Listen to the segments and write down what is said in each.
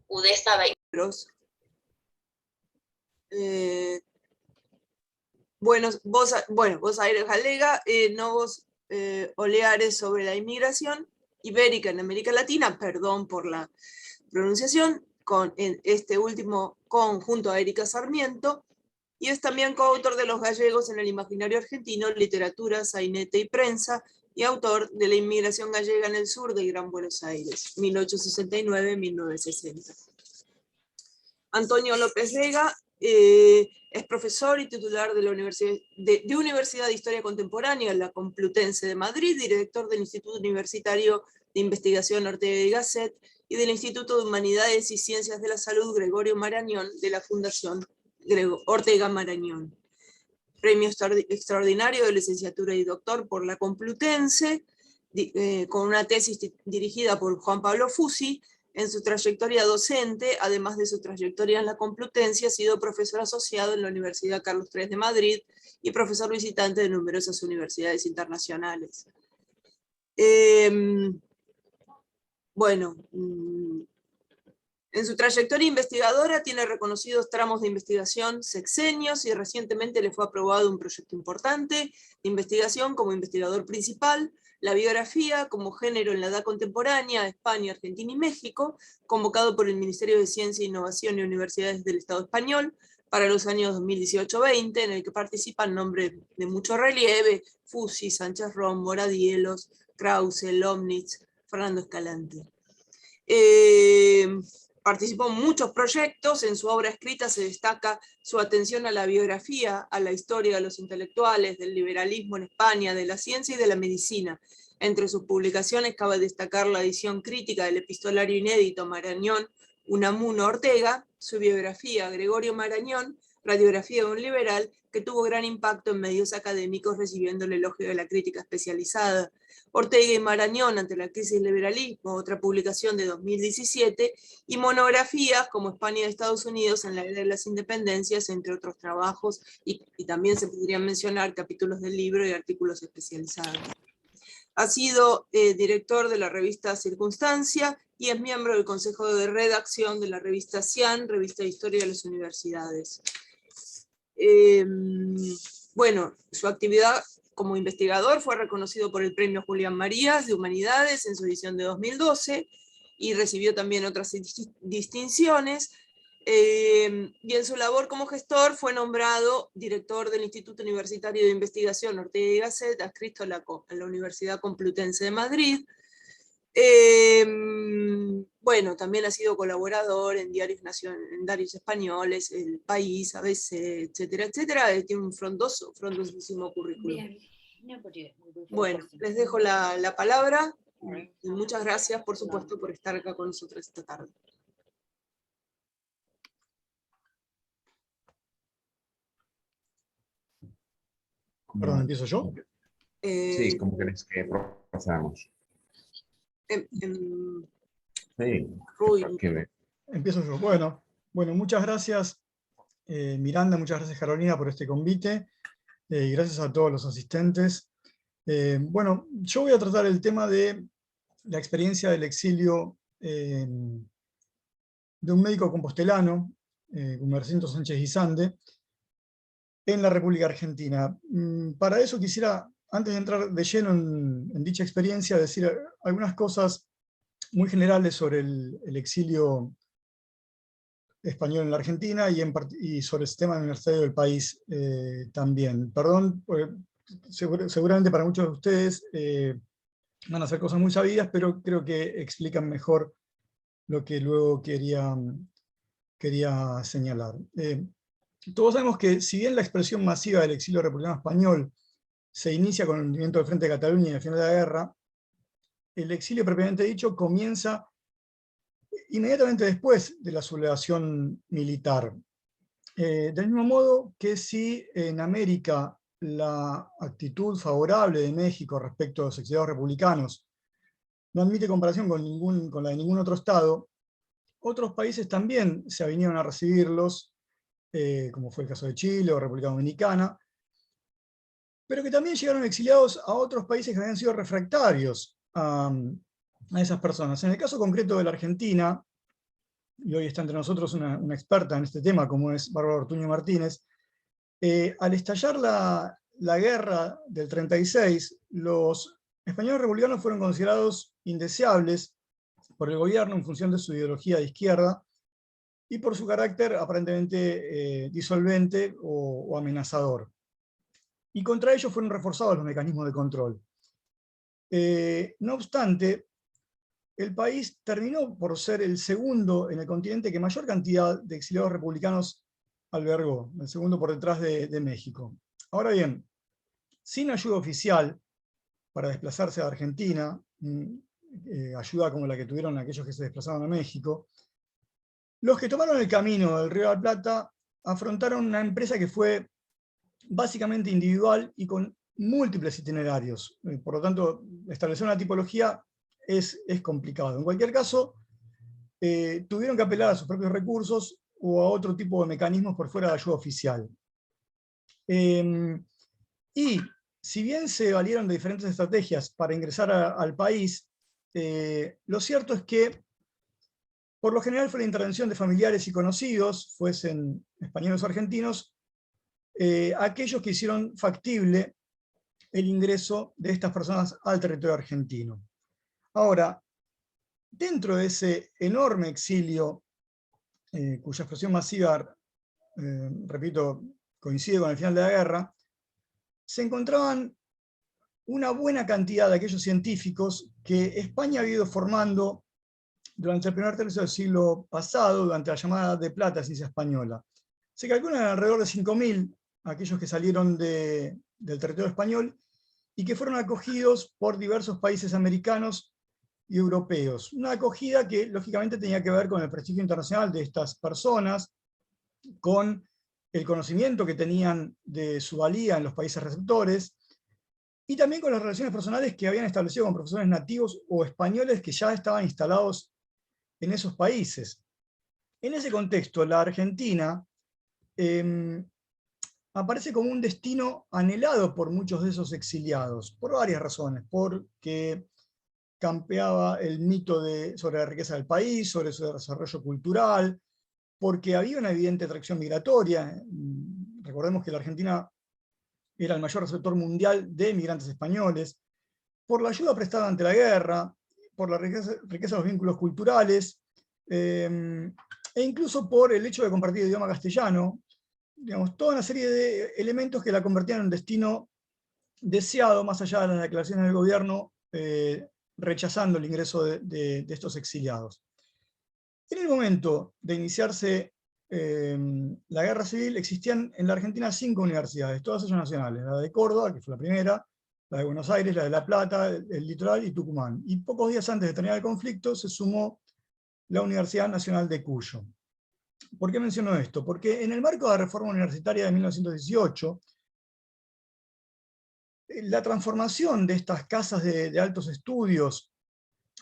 Udesa 20. Buenos Aires galega, novos oleares sobre la inmigración ibérica en América Latina, perdón por la pronunciación, en este último conjunto a Erika Sarmiento, y es también coautor de Los gallegos en el imaginario argentino, literatura, sainete y prensa, y autor de La inmigración gallega en el sur de Gran Buenos Aires, 1869-1960. Antonio López Vega es profesor y titular de la Universidad de Historia Contemporánea, la Complutense de Madrid, director del Instituto Universitario de Investigación Ortega y Gasset y del Instituto de Humanidades y Ciencias de la Salud Gregorio Marañón de la Fundación Ortega Marañón. Premio extraordinario de licenciatura y doctor por la Complutense, con una tesis dirigida por Juan Pablo Fusi. En su trayectoria docente, además de su trayectoria en la Complutense, ha sido profesor asociado en la Universidad Carlos III de Madrid y profesor visitante de numerosas universidades internacionales. Bueno, en su trayectoria investigadora tiene reconocidos tramos de investigación sexenios y recientemente le fue aprobado un proyecto importante de investigación como investigador principal, la biografía como género en la edad contemporánea, España, Argentina y México, convocado por el Ministerio de Ciencia, Innovación y Universidades del Estado Español para los años 2018-20, en el que participan nombres de mucho relieve: Fusi, Sánchez Rom, Moradielos, Krause, Lomnitz, Fernando Escalante. Participó en muchos proyectos. En su obra escrita se destaca su atención a la biografía, a la historia de los intelectuales, del liberalismo en España, de la ciencia y de la medicina. Entre sus publicaciones cabe destacar la edición crítica del epistolario inédito Marañón, Unamuno Ortega, su biografía Gregorio Marañón, radiografía de un liberal, que tuvo gran impacto en medios académicos, recibiendo el elogio de la crítica especializada. Ortega y Marañón ante la crisis del liberalismo, otra publicación de 2017, y monografías como España y Estados Unidos en la era de las independencias, entre otros trabajos, y también se podrían mencionar capítulos del libro y artículos especializados. Ha sido director de la revista Circunstancia y es miembro del consejo de redacción de la revista CIAN, Revista de Historia de las Universidades. Bueno, su actividad como investigador fue reconocido por el Premio Julián Marías de Humanidades en su edición de 2012 y recibió también otras distinciones. Y en su labor como gestor fue nombrado director del Instituto Universitario de Investigación Ortega y Gasset, adscrito a la Universidad Complutense de Madrid. Bueno, también ha sido colaborador en diarios españoles, El País, ABC, etcétera, etcétera. Tiene un frondosísimo currículum. Bueno, les dejo la palabra y muchas gracias, por supuesto, por estar acá con nosotros esta tarde. Perdón, ¿empiezo yo? Sí, ¿cómo querés que procedamos? Sí, empiezo yo. Bueno, muchas gracias Miranda, muchas gracias Carolina por este convite, y gracias a todos los asistentes. Bueno, yo voy a tratar el tema de la experiencia del exilio de un médico compostelano, Gumercindo Sánchez Guisande, en la República Argentina. Para eso quisiera, antes de entrar de lleno en dicha experiencia, decir algunas cosas muy generales sobre el exilio español en la Argentina y sobre el sistema universitario del país también. Perdón, seguramente para muchos de ustedes van a ser cosas muy sabidas, pero creo que explican mejor lo que luego quería señalar. Todos sabemos que, si bien la expresión masiva del exilio republicano español se inicia con el hundimiento del Frente de Cataluña y el final de la guerra, el exilio propiamente dicho comienza inmediatamente después de la sublevación militar. Del mismo modo que si en América la actitud favorable de México respecto a los exiliados republicanos no admite comparación con la de ningún otro estado, otros países también se vinieron a recibirlos, como fue el caso de Chile o República Dominicana, pero que también llegaron exiliados a otros países que habían sido refractarios a esas personas. En el caso concreto de la Argentina, y hoy está entre nosotros una experta en este tema, como es Bárbara Ortuño Martínez, al estallar la guerra del 36, los españoles republicanos fueron considerados indeseables por el gobierno en función de su ideología de izquierda y por su carácter aparentemente disolvente o amenazador. Y contra ellos fueron reforzados los mecanismos de control. No obstante, el país terminó por ser el segundo en el continente que mayor cantidad de exiliados republicanos albergó, el segundo por detrás de México. Ahora bien, sin ayuda oficial para desplazarse a Argentina, ayuda como la que tuvieron aquellos que se desplazaron a México, los que tomaron el camino del Río de la Plata afrontaron una empresa que fue básicamente individual y con múltiples itinerarios. Por lo tanto, establecer una tipología es complicado. En cualquier caso, tuvieron que apelar a sus propios recursos o a otro tipo de mecanismos por fuera de ayuda oficial. Y si bien se valieron de diferentes estrategias para ingresar al país, lo cierto es que por lo general fue la intervención de familiares y conocidos, fuesen españoles o argentinos, aquellos que hicieron factible el ingreso de estas personas al territorio argentino. Ahora, dentro de ese enorme exilio, cuya explosión masiva, repito, coincide con el final de la guerra, se encontraban una buena cantidad de aquellos científicos que España había ido formando durante el primer tercio del siglo pasado, durante la llamada de plata ciencia española. Se calculan alrededor de 5.000 aquellos que salieron del territorio español y que fueron acogidos por diversos países americanos y europeos. Una acogida que lógicamente tenía que ver con el prestigio internacional de estas personas, con el conocimiento que tenían de su valía en los países receptores, y también con las relaciones personales que habían establecido con profesores nativos o españoles que ya estaban instalados en esos países. En ese contexto, la Argentina aparece como un destino anhelado por muchos de esos exiliados, por varias razones, porque campeaba el mito sobre la riqueza del país, sobre su desarrollo cultural, porque había una evidente atracción migratoria. Recordemos que la Argentina era el mayor receptor mundial de migrantes españoles, por la ayuda prestada ante la guerra, por la riqueza de los vínculos culturales, e incluso por el hecho de compartir el idioma castellano, digamos, toda una serie de elementos que la convertían en un destino deseado, más allá de las declaraciones del gobierno, rechazando el ingreso de estos exiliados. En el momento de iniciarse la guerra civil, existían en la Argentina 5 universidades, todas ellas nacionales: la de Córdoba, que fue la primera, la de Buenos Aires, la de La Plata, el Litoral y Tucumán. Y pocos días antes de terminar el conflicto se sumó la Universidad Nacional de Cuyo. ¿Por qué menciono esto? Porque en el marco de la reforma universitaria de 1918, la transformación de estas casas de altos estudios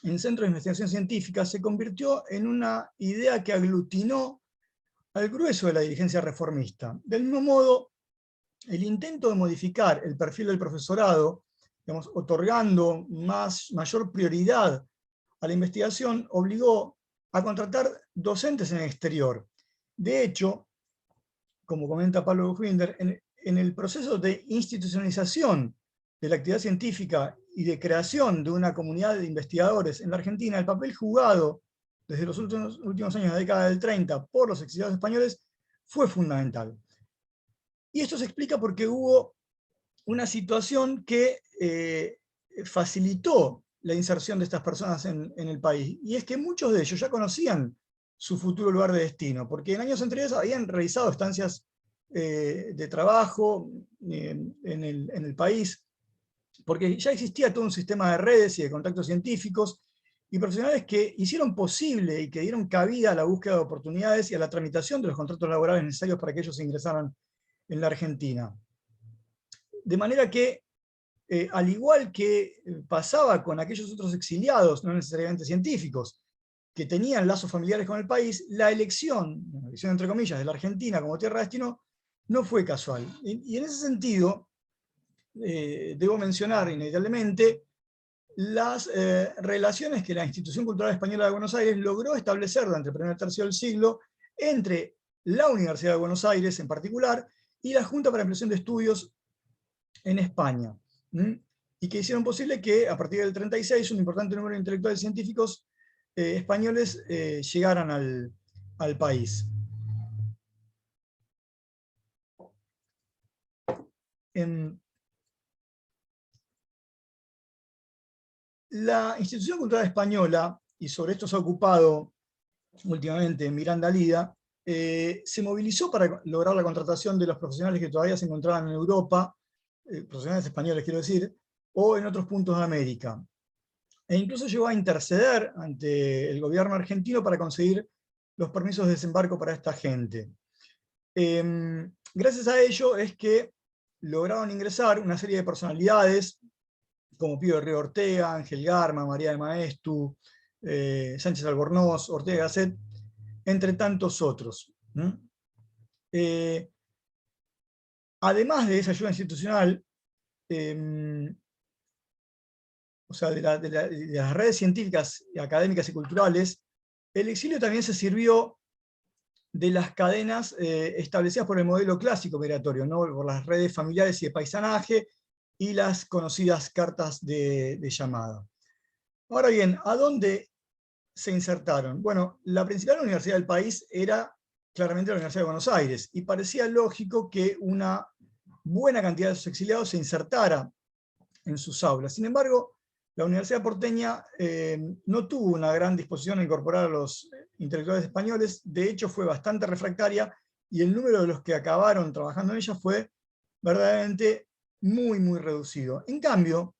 en centros de investigación científica se convirtió en una idea que aglutinó al grueso de la dirigencia reformista. Del mismo modo, el intento de modificar el perfil del profesorado, digamos, otorgando mayor prioridad a la investigación, obligó a contratar docentes en el exterior. De hecho, como comenta Pablo Buchbinder, en el proceso de institucionalización de la actividad científica y de creación de una comunidad de investigadores en la Argentina, el papel jugado desde los últimos años de la década del 30 por los exiliados españoles fue fundamental. Y esto se explica porque hubo una situación que facilitó la inserción de estas personas en el país, y es que muchos de ellos ya conocían su futuro lugar de destino, porque en años anteriores habían realizado estancias de trabajo en el país, porque ya existía todo un sistema de redes y de contactos científicos y profesionales que hicieron posible y que dieron cabida a la búsqueda de oportunidades y a la tramitación de los contratos laborales necesarios para que ellos ingresaran en la Argentina. De manera que, al igual que pasaba con aquellos otros exiliados, no necesariamente científicos, que tenían lazos familiares con el país, la elección entre comillas, de la Argentina como tierra de destino no fue casual. Y en ese sentido, debo mencionar inevitablemente las relaciones que la Institución Cultural Española de Buenos Aires logró establecer durante el primer tercio del siglo entre la Universidad de Buenos Aires en particular y la Junta para la Ampliación de Estudios en España, y que hicieron posible que a partir del 36 un importante número de intelectuales científicos españoles llegaran al país. La Institución Cultural Española, y sobre esto se ha ocupado últimamente Miranda Lida, se movilizó para lograr la contratación de los profesionales que todavía se encontraban en Europa, profesionales españoles quiero decir, o en otros puntos de América. E incluso llegó a interceder ante el gobierno argentino para conseguir los permisos de desembarco para esta gente. Gracias a ello es que lograron ingresar una serie de personalidades, como Pío de Río Ortega, Ángel Garma, María de Maestu, Sánchez Albornoz, Ortega Gasset, entre tantos otros. Además de esa ayuda institucional, o sea, de las redes científicas, académicas y culturales, el exilio también se sirvió de las cadenas establecidas por el modelo clásico migratorio, ¿no? Por las redes familiares y de paisanaje, y las conocidas cartas de llamada. Ahora bien, ¿a dónde se insertaron? Bueno, la principal universidad del país era claramente la Universidad de Buenos Aires, y parecía lógico que una buena cantidad de sus exiliados se insertara en sus aulas. Sin embargo, la Universidad porteña no tuvo una gran disposición a incorporar a los intelectuales españoles, de hecho fue bastante refractaria, y el número de los que acabaron trabajando en ella fue verdaderamente muy, muy reducido. En cambio,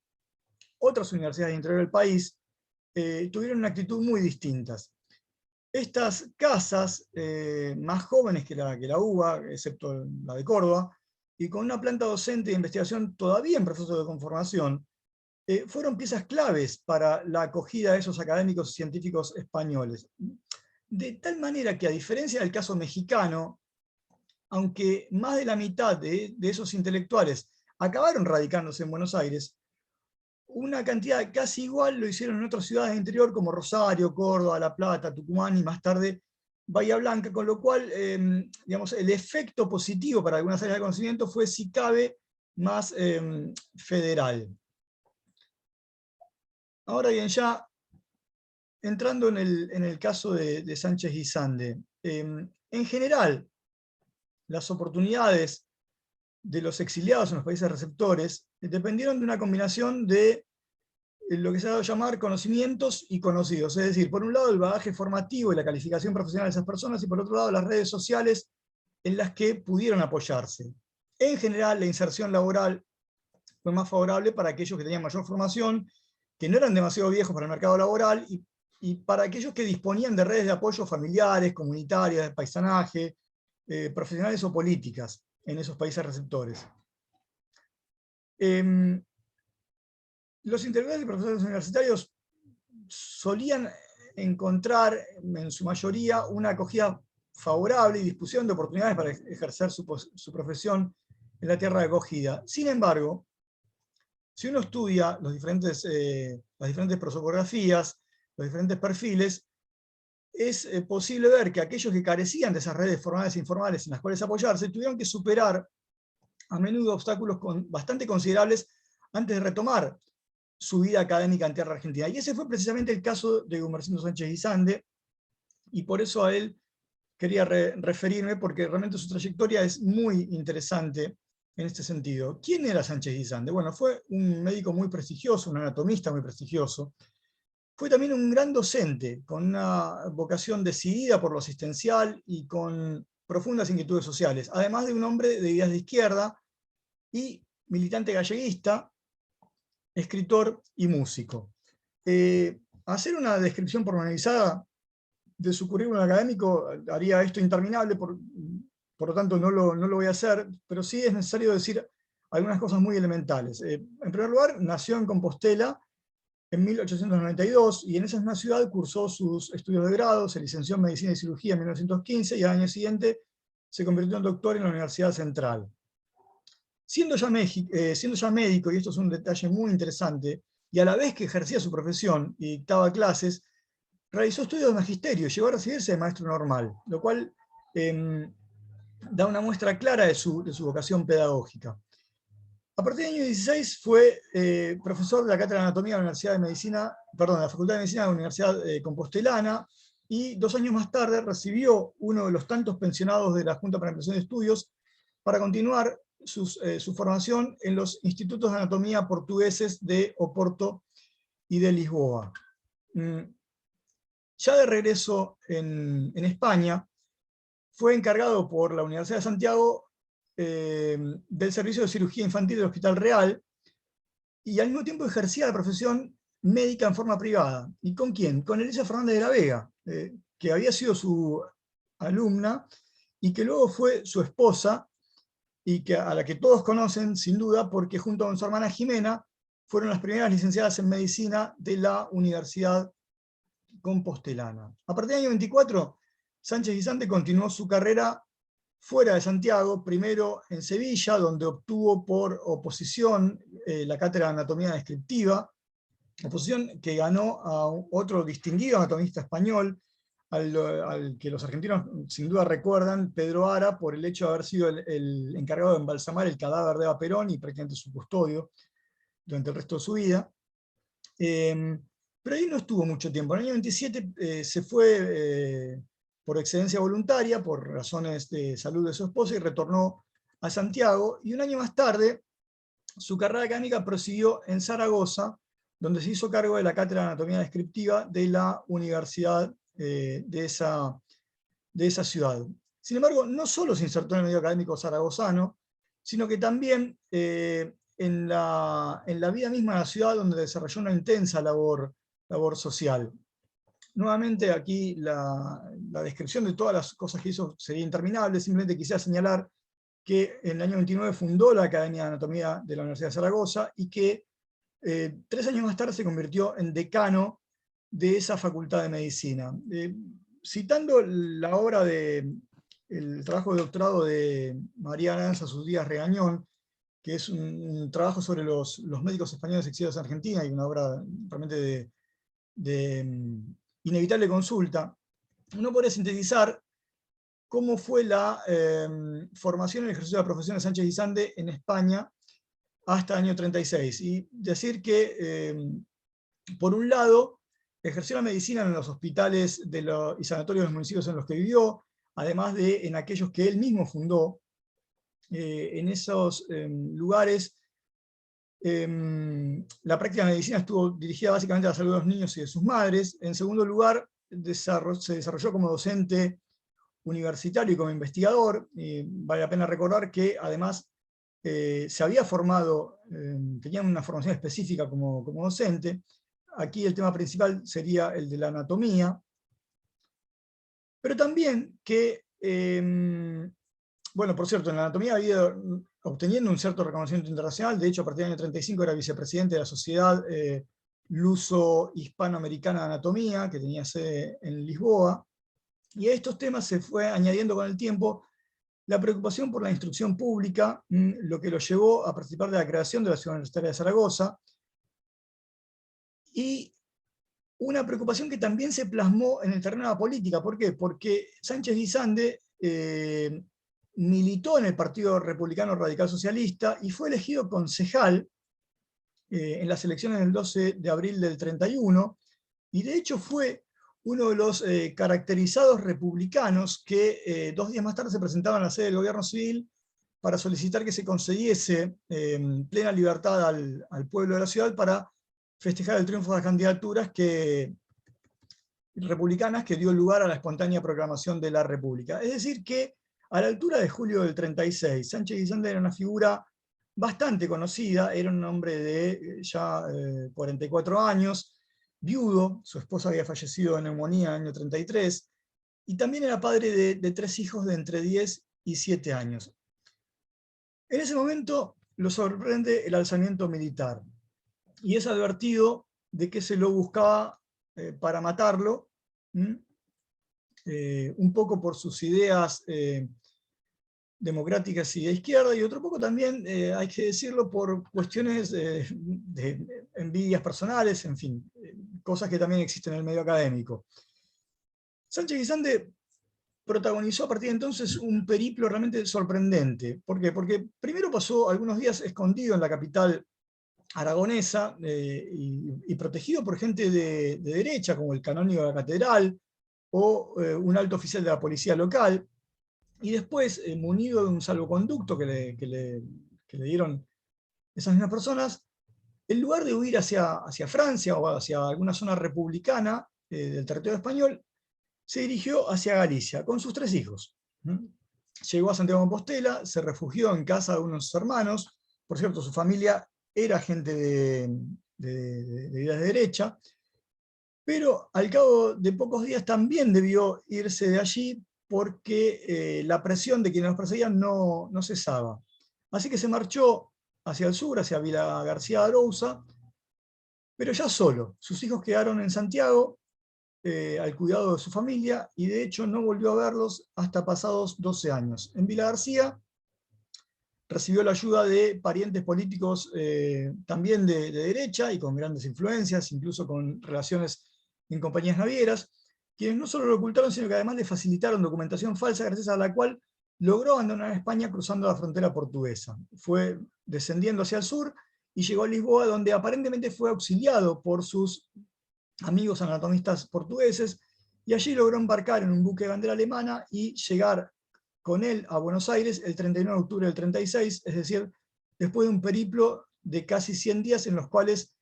otras universidades del interior del país tuvieron una actitud muy distinta. Estas casas, más jóvenes que la UBA, excepto la de Córdoba, y con una planta docente de investigación todavía en proceso de conformación, fueron piezas claves para la acogida de esos académicos y científicos españoles. De tal manera que, a diferencia del caso mexicano, aunque más de la mitad de esos intelectuales acabaron radicándose en Buenos Aires, una cantidad casi igual lo hicieron en otras ciudades del interior como Rosario, Córdoba, La Plata, Tucumán y más tarde Bahía Blanca, con lo cual digamos, el efecto positivo para algunas áreas de conocimiento fue, si cabe, más federal. Ahora bien, ya entrando en el caso de Sánchez Guisande, en general, las oportunidades de los exiliados en los países receptores dependieron de una combinación de lo que se ha dado a llamar conocimientos y conocidos, es decir, por un lado el bagaje formativo y la calificación profesional de esas personas, y por otro lado las redes sociales en las que pudieron apoyarse. En general, la inserción laboral fue más favorable para aquellos que tenían mayor formación, que no eran demasiado viejos para el mercado laboral, y para aquellos que disponían de redes de apoyo familiares, comunitarias, de paisanaje, profesionales o políticas en esos países receptores. Los intelectuales y profesores universitarios solían encontrar, en su mayoría, una acogida favorable y disposición de oportunidades para ejercer su profesión en la tierra de acogida. Sin embargo, si uno estudia las diferentes prosopografías, los diferentes perfiles, es posible ver que aquellos que carecían de esas redes formales e informales en las cuales apoyarse, tuvieron que superar a menudo obstáculos bastante considerables antes de retomar su vida académica en tierra argentina. Y ese fue precisamente el caso de Gumersindo Sánchez Guisande, y por eso a él quería referirme, porque realmente su trayectoria es muy interesante en este sentido. ¿Quién era Sánchez Guisande? Bueno, fue un médico muy prestigioso, un anatomista muy prestigioso. Fue también un gran docente, con una vocación decidida por lo asistencial y con profundas inquietudes sociales, además de un hombre de ideas de izquierda y militante galleguista, escritor y músico. Hacer una descripción pormenorizada de su currículum académico haría esto interminable, por lo tanto no lo voy a hacer, pero sí es necesario decir algunas cosas muy elementales. En primer lugar, nació en Compostela en 1892, y en esa misma ciudad cursó sus estudios de grado, se licenció en Medicina y Cirugía en 1915, y al año siguiente se convirtió en doctor en la Universidad Central. Siendo ya médico, y esto es un detalle muy interesante, y a la vez que ejercía su profesión y dictaba clases, realizó estudios de magisterio, llegó a recibirse de maestro normal, lo cual da una muestra clara de su vocación pedagógica. A partir del año 16 fue profesor de la Cátedra de Anatomía de la Universidad de Medicina, perdón, de la Facultad de Medicina de la Universidad Compostelana, y 2 años más tarde recibió uno de los tantos pensionados de la Junta para la Ampliación de Estudios para continuar su formación en los institutos de anatomía portugueses de Oporto y de Lisboa. Ya de regreso en España, fue encargado por la Universidad de Santiago del Servicio de Cirugía Infantil del Hospital Real, y al mismo tiempo ejercía la profesión médica en forma privada. ¿Y con quién? Con Elisa Fernández de la Vega, que había sido su alumna, y que luego fue su esposa, y a la que todos conocen, sin duda, porque junto con su hermana Jimena, fueron las primeras licenciadas en medicina de la Universidad Compostelana. A partir del año 24, Sánchez Guisante continuó su carrera fuera de Santiago, primero en Sevilla, donde obtuvo por oposición la cátedra de anatomía descriptiva, oposición que ganó a otro distinguido anatomista español, al que los argentinos sin duda recuerdan, Pedro Ara, por el hecho de haber sido el encargado de embalsamar el cadáver de Eva Perón y prácticamente su custodio durante el resto de su vida. Pero ahí no estuvo mucho tiempo. En el año 27 se fue por excedencia voluntaria, por razones de salud de su esposa, y retornó a Santiago, y un año más tarde su carrera académica prosiguió en Zaragoza, donde se hizo cargo de la cátedra de anatomía descriptiva de la universidad de esa ciudad. Sin embargo, no solo se insertó en el medio académico zaragozano, sino que también en la vida misma de la ciudad, donde desarrolló una intensa labor social. Nuevamente aquí la descripción de todas las cosas que hizo sería interminable, simplemente quisiera señalar que en el año 29 fundó la Academia de Anatomía de la Universidad de Zaragoza, y que 3 años más tarde se convirtió en decano de esa facultad de medicina. Citando la obra el trabajo de doctorado de María Aranza Sus Días Regañón, que es un trabajo sobre los médicos españoles exiliados en Argentina, y una obra realmente de inevitable consulta, uno podría sintetizar cómo fue la formación y el ejercicio de la profesión de Sánchez Guisante en España hasta el año 36. Y decir que, por un lado, ejerció la medicina en los hospitales y sanatorios de los municipios en los que vivió, además de en aquellos que él mismo fundó. En esos lugares, la práctica de medicina estuvo dirigida básicamente a la salud de los niños y de sus madres. En segundo lugar, se desarrolló como docente universitario y como investigador. Vale la pena recordar que además se había formado, tenía una formación específica como docente. Aquí el tema principal sería el de la anatomía, pero también que, bueno, por cierto, en la anatomía había ido obteniendo un cierto reconocimiento internacional. De hecho, a partir del año 35 era vicepresidente de la Sociedad Luso-Hispanoamericana de Anatomía, que tenía sede en Lisboa. Y a estos temas se fue añadiendo con el tiempo la preocupación por la instrucción pública, lo que lo llevó a participar de la creación de la Ciudad Universitaria de Zaragoza, y una preocupación que también se plasmó en el terreno de la política. ¿Por qué? Porque Sánchez Guisante militó en el Partido Republicano Radical Socialista y fue elegido concejal en las elecciones del 12 de abril del 31, y de hecho fue uno de los caracterizados republicanos que 2 días más tarde se presentaban a la sede del gobierno civil para solicitar que se concediese plena libertad al pueblo de la ciudad para festejar el triunfo de las candidaturas republicanas que dio lugar a la espontánea proclamación de la República. Es decir que a la altura de julio del 36, Sánchez Guisante era una figura bastante conocida, era un hombre de ya 44 años, viudo, su esposa había fallecido de neumonía en el año 33, y también era padre de 3 hijos de entre 10 y 7 años. En ese momento lo sorprende el alzamiento militar, y es advertido de que se lo buscaba para matarlo, un poco por sus ideas democráticas y de izquierda, y otro poco también, hay que decirlo, por cuestiones de envidias personales, en fin, cosas que también existen en el medio académico. Sánchez Guisande protagonizó a partir de entonces un periplo realmente sorprendente. ¿Por qué? Porque primero pasó algunos días escondido en la capital aragonesa y protegido por gente de derecha, como el canónigo de la catedral o un alto oficial de la policía local, y después, munido de un salvoconducto que le dieron esas mismas personas, en lugar de huir hacia Francia o hacia alguna zona republicana del territorio español, se dirigió hacia Galicia con sus 3 hijos. Llegó a Santiago de Compostela, se refugió en casa de uno de sus hermanos. Por cierto, su familia era gente de ideas de derecha, pero al cabo de pocos días también debió irse de allí porque la presión de quienes los perseguían no cesaba. Así que se marchó hacia el sur, hacia Vila García de Arousa, pero ya solo. Sus hijos quedaron en Santiago al cuidado de su familia, y de hecho no volvió a verlos hasta pasados 12 años. En Vila García recibió la ayuda de parientes políticos también de derecha y con grandes influencias, incluso con relaciones en compañías navieras, quienes no solo lo ocultaron, sino que además le facilitaron documentación falsa, gracias a la cual logró abandonar España cruzando la frontera portuguesa. Fue descendiendo hacia el sur y llegó a Lisboa, donde aparentemente fue auxiliado por sus amigos anatomistas portugueses, y allí logró embarcar en un buque de bandera alemana y llegar con él a Buenos Aires el 39 de octubre del 36, es decir, después de un periplo de casi 100 días en los cuales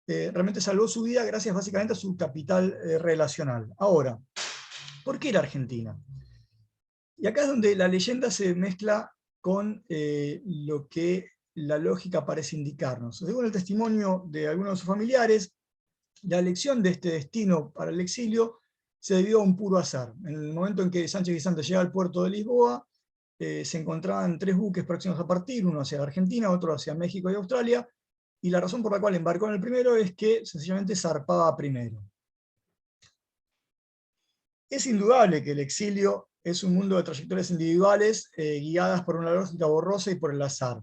realmente salvó su vida gracias básicamente a su capital relacional. Ahora, ¿por qué era Argentina? Y acá es donde la leyenda se mezcla con lo que la lógica parece indicarnos. Según el testimonio de algunos de sus familiares, la elección de este destino para el exilio se debió a un puro azar. En el momento en que Sánchez Guisande llega al puerto de Lisboa, se encontraban 3 buques próximos a partir, uno hacia Argentina, otro hacia México y Australia, y la razón por la cual embarcó en el primero es que sencillamente zarpaba primero. Es indudable que el exilio es un mundo de trayectorias individuales guiadas por una lógica borrosa y por el azar.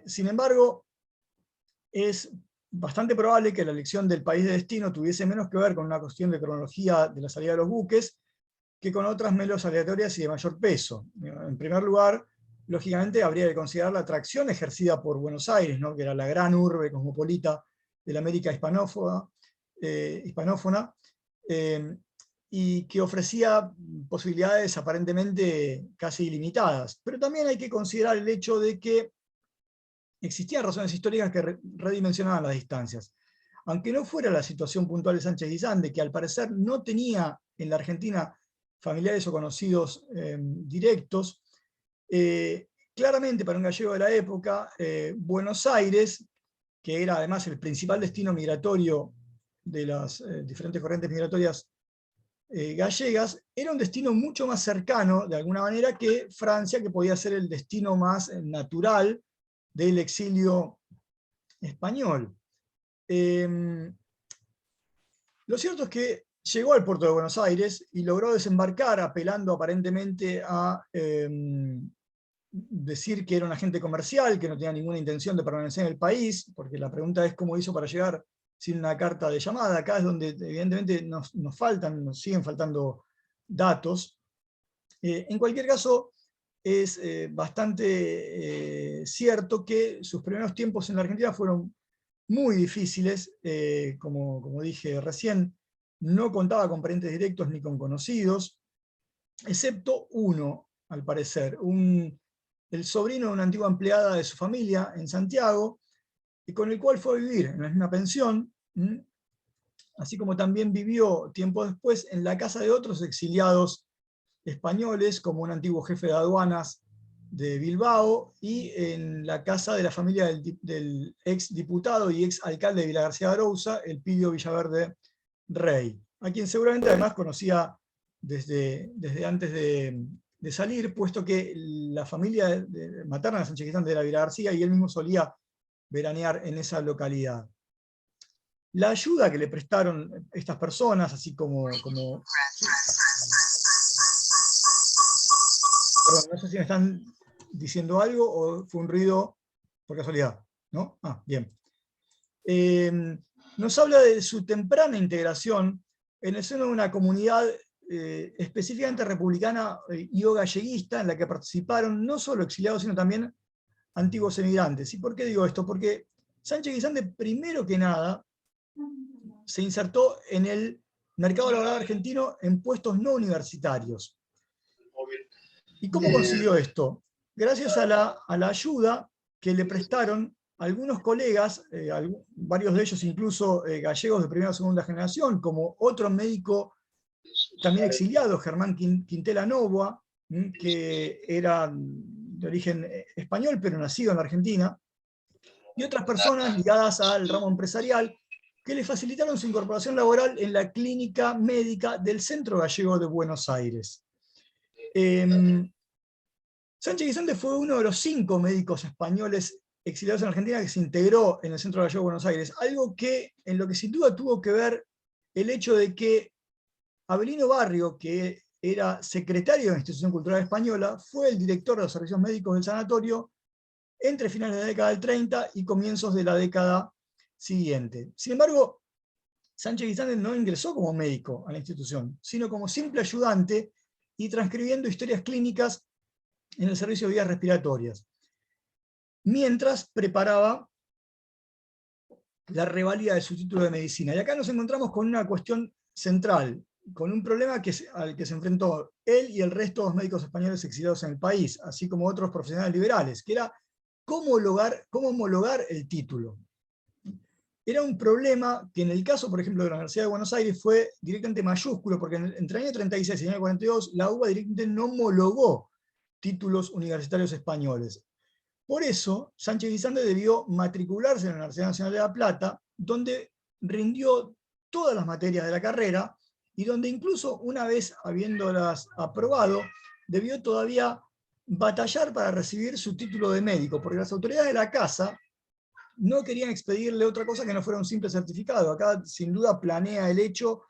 Sin embargo, es bastante probable que la elección del país de destino tuviese menos que ver con una cuestión de cronología de la salida de los buques que con otras menos aleatorias y de mayor peso. En primer lugar, lógicamente habría que considerar la atracción ejercida por Buenos Aires, ¿no?, que era la gran urbe cosmopolita de la América hispanófona, y que ofrecía posibilidades aparentemente casi ilimitadas. Pero también hay que considerar el hecho de que existían razones históricas que redimensionaban las distancias. Aunque no fuera la situación puntual de Sánchez Guisande, que al parecer no tenía en la Argentina familiares o conocidos directos, claramente para un gallego de la época, Buenos Aires, que era además el principal destino migratorio de las diferentes corrientes migratorias gallegas, era un destino mucho más cercano, de alguna manera, que Francia, que podía ser el destino más natural del exilio español. Lo cierto es que llegó al puerto de Buenos Aires y logró desembarcar apelando aparentemente a decir que era un agente comercial, que no tenía ninguna intención de permanecer en el país, porque la pregunta es cómo hizo para llegar sin una carta de llamada. Acá es donde evidentemente nos siguen faltando datos. En cualquier caso, es bastante cierto que sus primeros tiempos en la Argentina fueron muy difíciles. Como dije recién, no contaba con parientes directos ni con conocidos, excepto uno, al parecer, el sobrino de una antigua empleada de su familia en Santiago, y con el cual fue a vivir en la misma pensión, así como también vivió tiempo después en la casa de otros exiliados españoles, como un antiguo jefe de aduanas de Bilbao, y en la casa de la familia del ex diputado y ex alcalde de Vila García de Arousa, Elpidio Villaverde Rey, a quien seguramente además conocía desde antes de salir, puesto que la familia materna de Sánchez Guisande era Vila García y él mismo solía veranear en esa localidad. La ayuda que le prestaron estas personas, así como perdón, no sé si me están diciendo algo o fue un ruido por casualidad? ¿No? Ah, bien. Nos habla de su temprana integración en el seno de una comunidad específicamente republicana y o galleguista, en la que participaron no solo exiliados, sino también antiguos emigrantes. ¿Y por qué digo esto? Porque Sánchez Guisande, primero que nada, se insertó en el mercado laboral argentino en puestos no universitarios. ¿Y cómo consiguió esto? Gracias a la ayuda que le prestaron algunos colegas, varios de ellos incluso gallegos de primera o segunda generación, como otro médico también exiliado, Germán Quintela Novoa, que era de origen español, pero nacido en la Argentina, y otras personas ligadas al ramo empresarial, que le facilitaron su incorporación laboral en la clínica médica del Centro Gallego de Buenos Aires. Sánchez Guisande fue uno de los 5 médicos españoles exiliados en Argentina que se integró en el Centro Gallego de Buenos Aires, algo que en lo que sin duda tuvo que ver el hecho de que Avelino Barrio, que era secretario de la Institución Cultural Española, fue el director de los servicios médicos del sanatorio entre finales de la década del 30 y comienzos de la década siguiente. Sin embargo, Sánchez Guisande no ingresó como médico a la institución, sino como simple ayudante y transcribiendo historias clínicas en el servicio de vías respiratorias, mientras preparaba la revalida de su título de medicina. Y acá nos encontramos con una cuestión central, con un problema al que se enfrentó él y el resto de los médicos españoles exiliados en el país, así como otros profesionales liberales, que era cómo homologar el título. Era un problema que en el caso, por ejemplo, de la Universidad de Buenos Aires fue directamente mayúsculo, porque entre el año 36 y el año 42 la UBA directamente no homologó títulos universitarios españoles. Por eso, Sánchez Guisande debió matricularse en la Universidad Nacional de La Plata, donde rindió todas las materias de la carrera, y donde incluso una vez habiéndolas aprobado, debió todavía batallar para recibir su título de médico, porque las autoridades de la casa no querían expedirle otra cosa que no fuera un simple certificado. Acá sin duda planea el hecho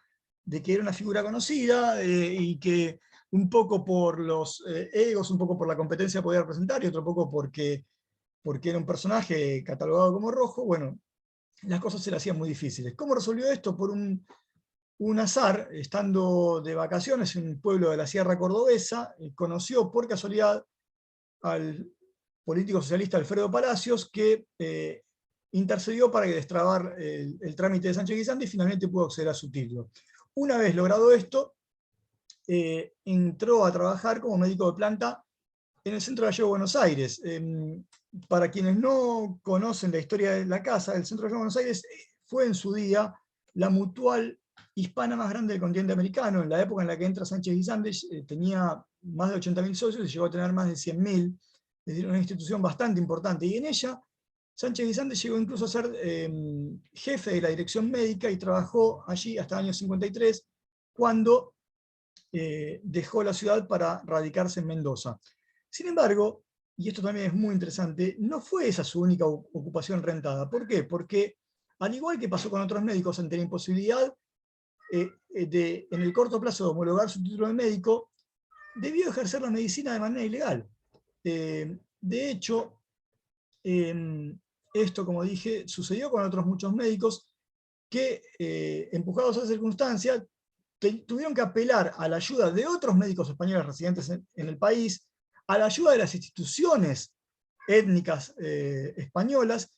de que era una figura conocida y que un poco por los egos, un poco por la competencia podía representar, y otro poco porque era un personaje catalogado como rojo, bueno, las cosas se le hacían muy difíciles. ¿Cómo resolvió esto? Por un azar, estando de vacaciones en un pueblo de la Sierra Cordobesa, conoció por casualidad al político socialista Alfredo Palacios, que intercedió para destrabar el trámite de Sánchez Guisande y finalmente pudo acceder a su título. Una vez logrado esto, entró a trabajar como médico de planta en el Centro Gallego de Buenos Aires. Para quienes no conocen la historia de la casa, el Centro Gallego de Buenos Aires fue en su día la mutual hispana más grande del continente americano. En la época en la que entra Sánchez Guisande tenía más de 80.000 socios y llegó a tener más de 100.000, es decir, una institución bastante importante. Y en ella, Sánchez Guisande llegó incluso a ser jefe de la dirección médica y trabajó allí hasta el año 53, cuando dejó la ciudad para radicarse en Mendoza. Sin embargo, y esto también es muy interesante, no fue esa su única ocupación rentada. ¿Por qué? Porque, al igual que pasó con otros médicos, ante la imposibilidad en el corto plazo de homologar su título de médico, debió ejercer la medicina de manera ilegal. De hecho, esto, como dije, sucedió con otros muchos médicos que, empujados a esa circunstancia, tuvieron que apelar a la ayuda de otros médicos españoles residentes en el país, a la ayuda de las instituciones étnicas españolas,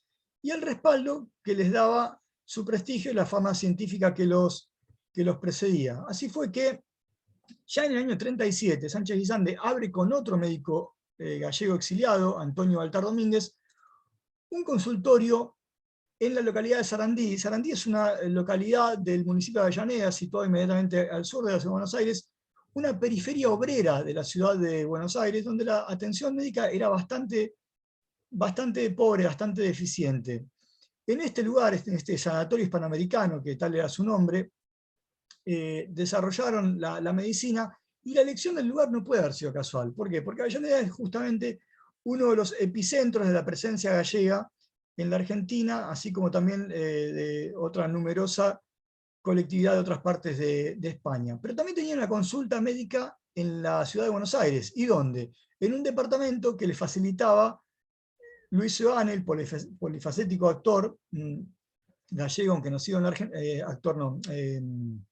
y al respaldo que les daba su prestigio y la fama científica que los precedía. Así fue que, ya en el año 37, Sánchez Guisande abre con otro médico gallego exiliado, Antonio Baltar Domínguez, un consultorio en la localidad de Sarandí. Sarandí es una localidad del municipio de Avellaneda, situada inmediatamente al sur de la ciudad de Buenos Aires, una periferia obrera de la ciudad de Buenos Aires, donde la atención médica era bastante pobre, bastante deficiente. En este lugar, en este sanatorio hispanoamericano, que tal era su nombre, desarrollaron la medicina, y la elección del lugar no puede haber sido casual. ¿Por qué? Porque Avellaneda es justamente uno de los epicentros de la presencia gallega en la Argentina, así como también de otra numerosa colectividad de otras partes de España. Pero también tenía una consulta médica en la ciudad de Buenos Aires. ¿Y dónde? en un departamento que le facilitaba Luis Seoane, el polifacético actor gallego, aunque nacido en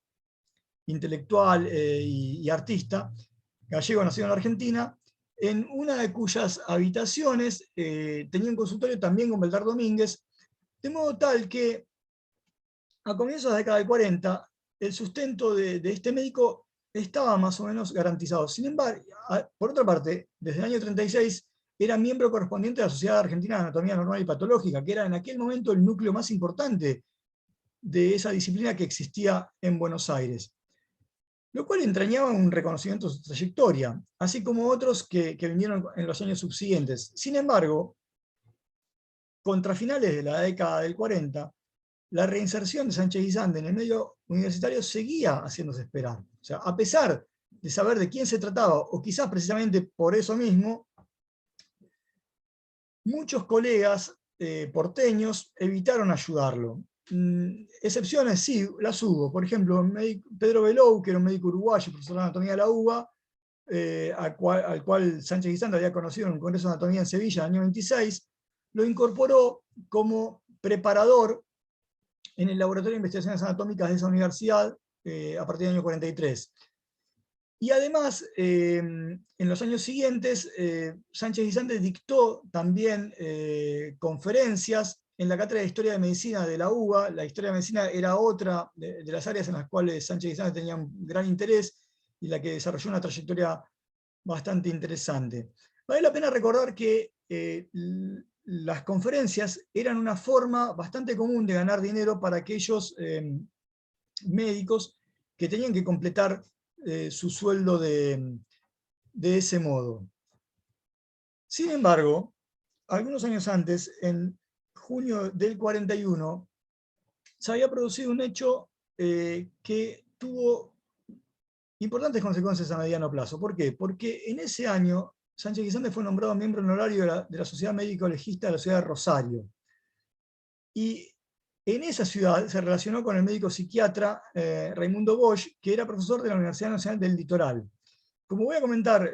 intelectual y artista, gallego nacido en la Argentina, en una de cuyas habitaciones tenía un consultorio también con Beltrán Domínguez, de modo tal que a comienzos de la década del 40 el sustento de este médico estaba más o menos garantizado. Sin embargo, por otra parte, desde el año 36 era miembro correspondiente de la Sociedad Argentina de Anatomía Normal y Patológica, que era en aquel momento el núcleo más importante de esa disciplina que existía en Buenos Aires, lo cual entrañaba un reconocimiento de su trayectoria, así como otros que vinieron en los años subsiguientes. Sin embargo, contra finales de la década del 40, la reinserción de Sánchez Guisande en el medio universitario seguía haciéndose esperar. O sea, a pesar de saber de quién se trataba, o quizás precisamente por eso mismo, muchos colegas porteños evitaron ayudarlo. Excepciones sí, las hubo. Por ejemplo, Pedro Belou, que era un médico uruguayo, profesor de anatomía de la UBA, al cual Sánchez Guisande había conocido en un congreso de anatomía en Sevilla en el año 26, lo incorporó como preparador en el Laboratorio de Investigaciones Anatómicas de esa universidad a partir del año 43. Y además, en los años siguientes, Sánchez Guisande dictó también conferencias en la Cátedra de Historia de Medicina de la UBA. La Historia de Medicina era otra de las áreas en las cuales Sánchez Guisande tenía un gran interés y la que desarrolló una trayectoria bastante interesante. Vale la pena recordar que las conferencias eran una forma bastante común de ganar dinero para aquellos médicos que tenían que completar su sueldo de ese modo. Sin embargo, algunos años antes, en junio del 41, se había producido un hecho que tuvo importantes consecuencias a mediano plazo. ¿Por qué? Porque en ese año Sánchez Guisande fue nombrado miembro honorario de la Sociedad Médico-Legista de la ciudad de Rosario. Y en esa ciudad se relacionó con el médico psiquiatra Raimundo Bosch, que era profesor de la Universidad Nacional del Litoral. Como voy a comentar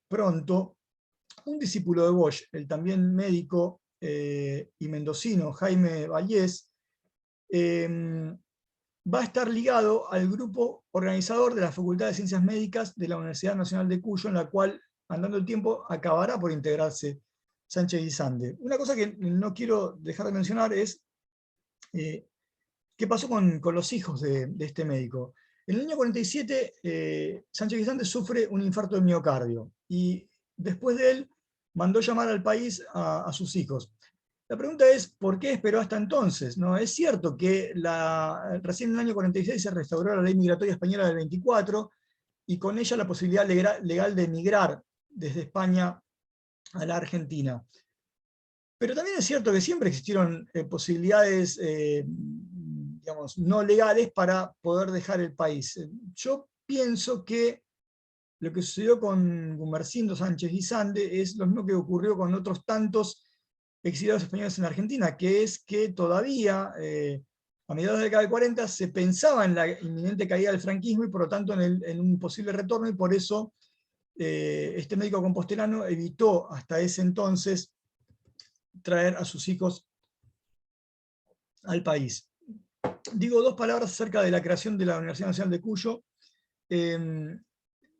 pronto, un discípulo de Bosch, el también médico y mendocino Jaime Vallés, va a estar ligado al grupo organizador de la Facultad de Ciencias Médicas de la Universidad Nacional de Cuyo, en la cual, andando el tiempo, acabará por integrarse Sánchez Guisande. Una cosa que no quiero dejar de mencionar es qué pasó con los hijos de este médico. En el año 47, Sánchez Guisande sufre un infarto de miocardio, y después de él mandó llamar al país a sus hijos. La pregunta es, ¿por qué esperó hasta entonces? ¿No? Es cierto que recién en el año 46 se restauró la ley migratoria española del 24, y con ella la posibilidad legal de emigrar desde España a la Argentina. Pero también es cierto que siempre existieron posibilidades digamos, no legales para poder dejar el país. Yo pienso que lo que sucedió con Gumersindo Sánchez Guisande es lo mismo que ocurrió con otros tantos exiliados españoles en Argentina, que es que todavía, a mediados de la década del 40, se pensaba en la inminente caída del franquismo y por lo tanto en un posible retorno, y por eso este médico compostelano evitó hasta ese entonces traer a sus hijos al país. Digo dos palabras acerca de la creación de la Universidad Nacional de Cuyo.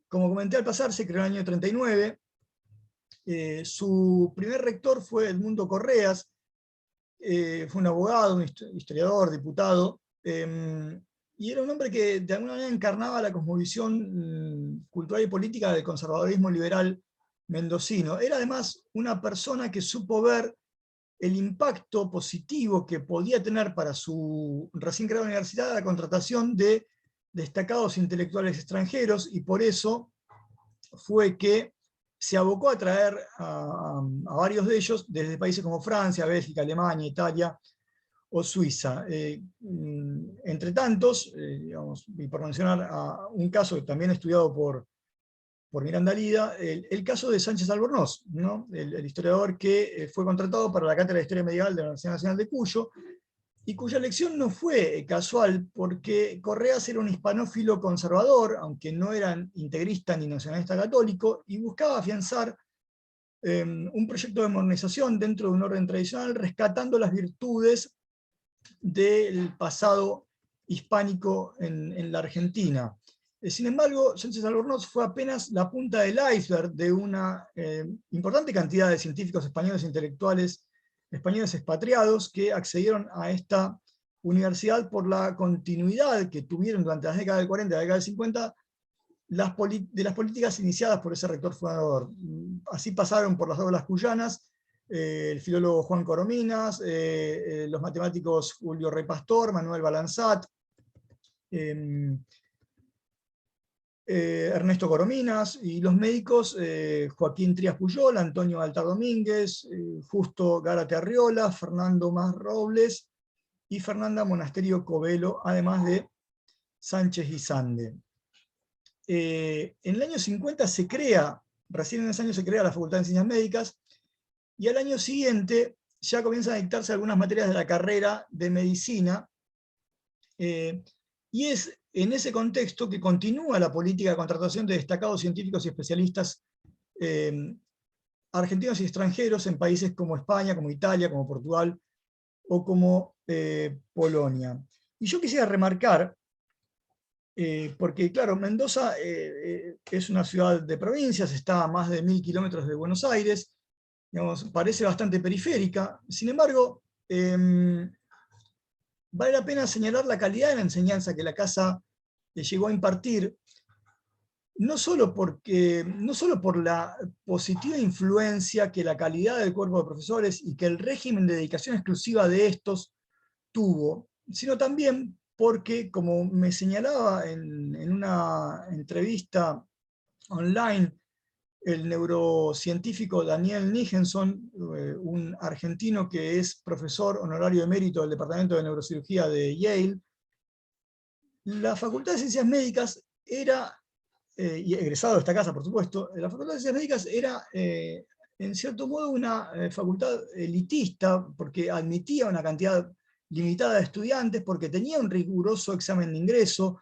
Como comenté al pasar, se creó en el año 39. Su primer rector fue Edmundo Correas, fue un abogado, un historiador, diputado, y era un hombre que de alguna manera encarnaba la cosmovisión cultural y política del conservadurismo liberal mendocino. Era además una persona que supo ver el impacto positivo que podía tener para su recién creada universidad la contratación de destacados intelectuales extranjeros, y por eso fue que se abocó a traer a varios de ellos desde países como Francia, Bélgica, Alemania, Italia o Suiza. Entre tantos, digamos, y por mencionar un caso también estudiado por Miranda Lida, el caso de Sánchez Albornoz, ¿no? El historiador que fue contratado para la Cátedra de Historia Medieval de la Universidad Nacional de Cuyo, y cuya elección no fue casual, porque Correas era un hispanófilo conservador, aunque no era integrista ni nacionalista católico, y buscaba afianzar un proyecto de modernización dentro de un orden tradicional, rescatando las virtudes del pasado hispánico en la Argentina. Sin embargo, Sánchez Albornoz fue apenas la punta del iceberg de una importante cantidad de científicos españoles e intelectuales españoles expatriados que accedieron a esta universidad por la continuidad que tuvieron durante las décadas del 40 y la década del 50 de las políticas iniciadas por ese rector fundador. Así pasaron por las aulas cuyanas el filólogo Juan Corominas, los matemáticos Julio Rey Pastor, Manuel Balanzat, Ernesto Corominas, y los médicos Joaquín Trías Puyol, Antonio Altar Domínguez, Justo Gárate Arriola, Fernando Más Robles y Fernanda Monasterio Covelo, además de Sánchez Guisande. En el año 50 se crea, recién en ese año se crea la Facultad de Ciencias Médicas, y al año siguiente ya comienzan a dictarse algunas materias de la carrera de medicina, y es en ese contexto que continúa la política de contratación de destacados científicos y especialistas argentinos y extranjeros en países como España, como Italia, como Portugal o como Polonia. Y yo quisiera remarcar, porque claro, Mendoza es una ciudad de provincias, está a más de 1000 kilómetros de Buenos Aires, digamos, parece bastante periférica. Sin embargo, vale la pena señalar la calidad de la enseñanza que la casa llegó a impartir, no solo por la positiva influencia que la calidad del cuerpo de profesores y que el régimen de dedicación exclusiva de estos tuvo, sino también porque, como me señalaba en una entrevista online el neurocientífico Daniel Nijenson, un argentino que es profesor honorario emérito del Departamento de Neurocirugía de Yale, la Facultad de Ciencias Médicas era, y egresado de esta casa por supuesto, la Facultad de Ciencias Médicas era en cierto modo una facultad elitista, porque admitía una cantidad limitada de estudiantes, porque tenía un riguroso examen de ingreso,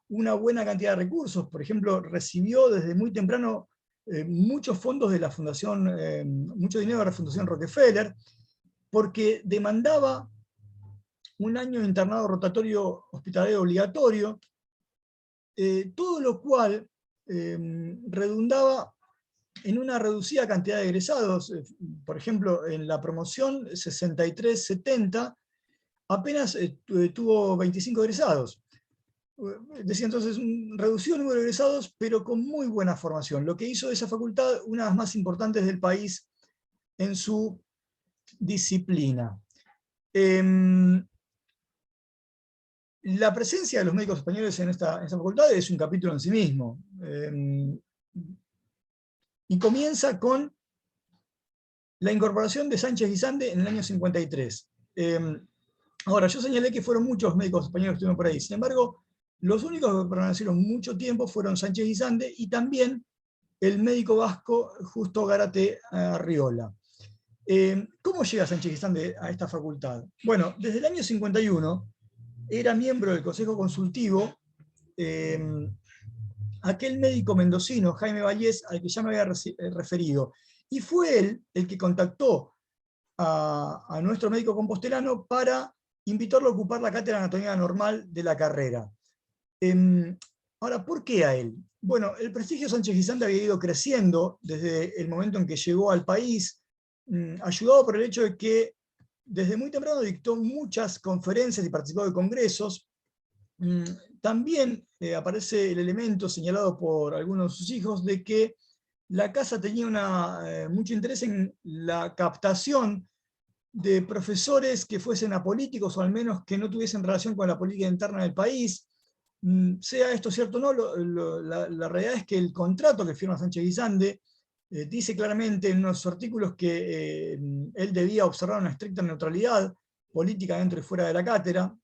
una buena cantidad de recursos. Por ejemplo, recibió desde muy temprano muchos fondos de la fundación, mucho dinero de la Fundación Rockefeller, porque demandaba un año de internado rotatorio hospitalario obligatorio, todo lo cual redundaba en una reducida cantidad de egresados. Por ejemplo, en la promoción 63-70 apenas tuvo 25 egresados. Decía entonces un reducido número de egresados, pero con muy buena formación, lo que hizo de esa facultad una de las más importantes del país en su disciplina. La presencia de los médicos españoles en esta facultad es un capítulo en sí mismo. Y comienza con la incorporación de Sánchez Guisande en el año 53. Ahora, yo señalé que fueron muchos médicos españoles que estuvieron por ahí. Sin embargo, los únicos que permanecieron mucho tiempo fueron Sánchez Guisande y también el médico vasco Justo Gárate Arriola. ¿Cómo llega Sánchez Guisande a esta facultad? Bueno, desde el año 51 era miembro del Consejo Consultivo aquel médico mendocino, Jaime Vallés, al que ya me había referido. Y fue él el que contactó a nuestro médico compostelano para invitarlo a ocupar la cátedra de anatomía normal de la carrera. Ahora, ¿por qué a él? Bueno, el prestigio de Sánchez Guisande había ido creciendo desde el momento en que llegó al país, ayudado por el hecho de que desde muy temprano dictó muchas conferencias y participó de congresos. También aparece el elemento señalado por algunos de sus hijos de que la casa tenía mucho interés en la captación de profesores que fuesen apolíticos o al menos que no tuviesen relación con la política interna del país. Sea esto cierto o no, la realidad es que el contrato que firma Sánchez Guisande dice claramente en unos artículos que él debía observar una estricta neutralidad política dentro y fuera de la cátedra.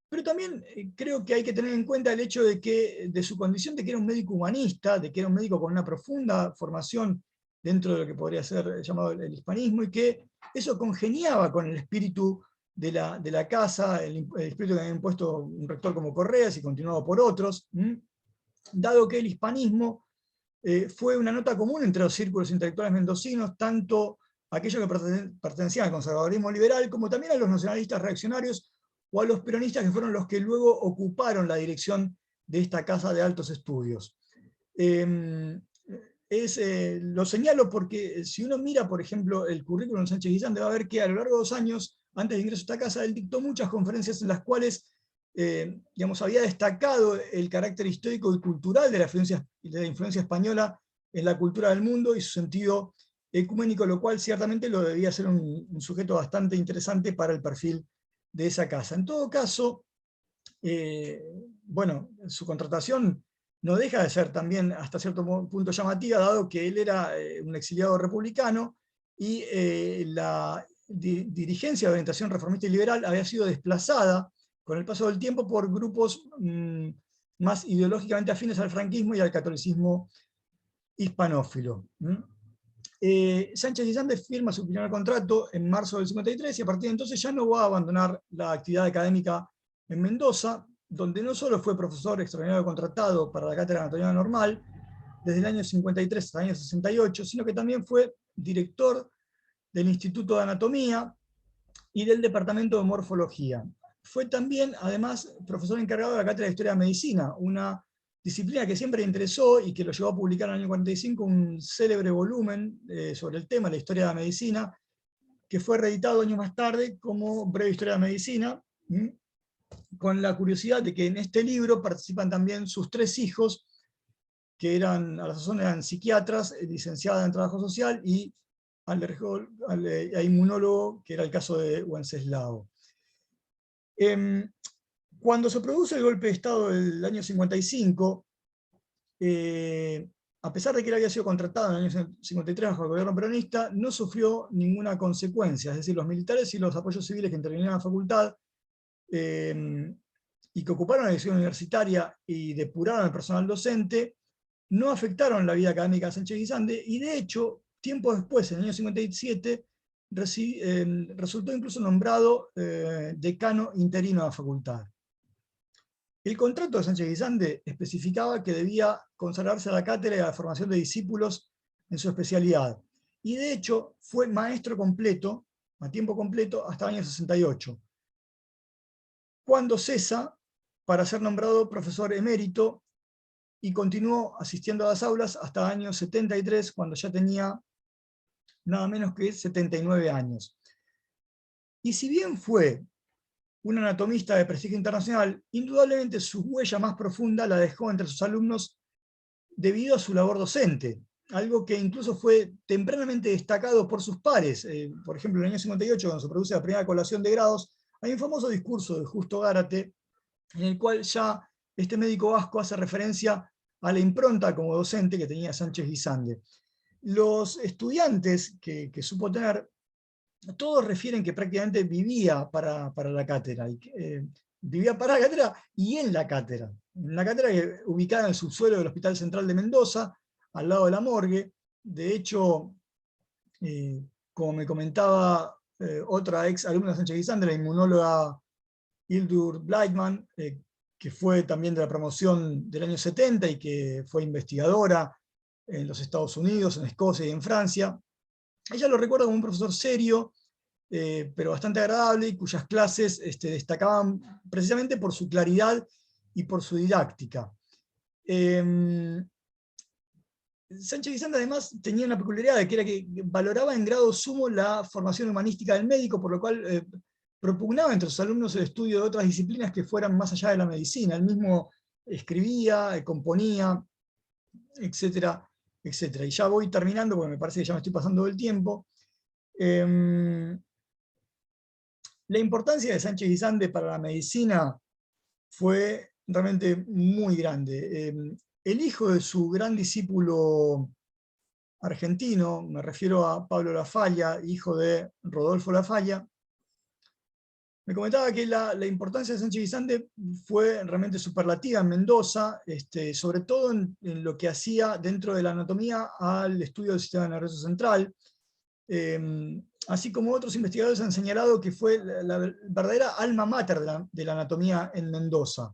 Pero también creo que hay que tener en cuenta el hecho de su condición de que era un médico humanista, de que era un médico con una profunda formación dentro de lo que podría ser llamado el hispanismo, y que eso congeniaba con el espíritu de la casa, el espíritu que había impuesto un rector como Correas y continuado por otros, dado que el hispanismo fue una nota común entre los círculos intelectuales mendocinos, tanto aquellos que pertenecían al conservadurismo liberal, como también a los nacionalistas reaccionarios o a los peronistas, que fueron los que luego ocuparon la dirección de esta casa de altos estudios. Lo señalo porque si uno mira, por ejemplo, el currículum de Sánchez Guisande, va a ver que a lo largo de 2 años, antes de ingreso a esta casa, él dictó muchas conferencias en las cuales digamos, había destacado el carácter histórico y cultural de la influencia española en la cultura del mundo y su sentido ecuménico, lo cual ciertamente lo debía ser un sujeto bastante interesante para el perfil de esa casa. En todo caso, bueno, su contratación no deja de ser también hasta cierto punto llamativa, dado que él era un exiliado republicano y la dirigencia de orientación reformista y liberal había sido desplazada con el paso del tiempo por grupos más ideológicamente afines al franquismo y al catolicismo hispanófilo. Sánchez Guisande firma su primer contrato en marzo del 53 y a partir de entonces ya no va a abandonar la actividad académica en Mendoza, donde no solo fue profesor extraordinario contratado para la cátedra de anatomía normal desde el año 53 hasta el año 68, sino que también fue director del Instituto de Anatomía y del Departamento de Morfología. Fue también, además, profesor encargado de la cátedra de Historia de Medicina, una disciplina que siempre le interesó y que lo llevó a publicar en el año 45 un célebre volumen sobre el tema, la historia de la medicina, que fue reeditado años más tarde como Breve Historia de la Medicina, con la curiosidad de que en este libro participan también sus 3 hijos, que eran, a la sazón eran psiquiatras, licenciada en Trabajo Social, y al inmunólogo, que era el caso de Wenceslao. Cuando se produce el golpe de Estado del año 55, a pesar de que él había sido contratado en el año 53 bajo el gobierno peronista, no sufrió ninguna consecuencia, es decir, los militares y los apoyos civiles que intervinieron en la facultad y que ocuparon la dirección universitaria y depuraron al personal docente, no afectaron la vida académica de Sánchez Guisande, y de hecho, tiempo después, en el año 57, resultó incluso nombrado decano interino de la facultad. El contrato de Sánchez Guisande especificaba que debía consagrarse a la cátedra y a la formación de discípulos en su especialidad, y de hecho fue maestro completo, a tiempo completo, hasta el año 68, cuando cesa para ser nombrado profesor emérito y continuó asistiendo a las aulas hasta el año 73, cuando ya tenía nada menos que 79 años. Y si bien fue un anatomista de prestigio internacional, indudablemente su huella más profunda la dejó entre sus alumnos debido a su labor docente, algo que incluso fue tempranamente destacado por sus pares. Por ejemplo, en el año 58, cuando se produce la primera colación de grados, hay un famoso discurso de Justo Gárate, en el cual ya este médico vasco hace referencia a la impronta como docente que tenía Sánchez Guisande. Los estudiantes que supo tener, todos refieren que prácticamente vivía para la cátedra, vivía para la cátedra y en la cátedra. Una cátedra ubicada en el subsuelo del Hospital Central de Mendoza, al lado de la morgue. De hecho, como me comentaba otra ex alumna de Sánchez Guisande, la inmunóloga Hildur Bleitman, que fue también de la promoción del año 70 y que fue investigadora en los Estados Unidos, en Escocia y en Francia. Ella lo recuerda como un profesor serio, pero bastante agradable, y cuyas clases destacaban precisamente por su claridad y por su didáctica. Sánchez Guisande además tenía una peculiaridad, que era que valoraba en grado sumo la formación humanística del médico, por lo cual propugnaba entre sus alumnos el estudio de otras disciplinas que fueran más allá de la medicina. Él mismo escribía, componía, etcétera, etcétera. Y ya voy terminando, porque me parece que ya me estoy pasando del tiempo. La importancia de Sánchez Guisande para la medicina fue realmente muy grande. El hijo de su gran discípulo argentino, me refiero a Pablo Lafalla, hijo de Rodolfo Lafalla, me comentaba que la importancia de Sánchez Guisande fue realmente superlativa en Mendoza, sobre todo en lo que hacía dentro de la anatomía al estudio del sistema nervioso central. así como otros investigadores han señalado que fue la verdadera alma mater de la anatomía en Mendoza,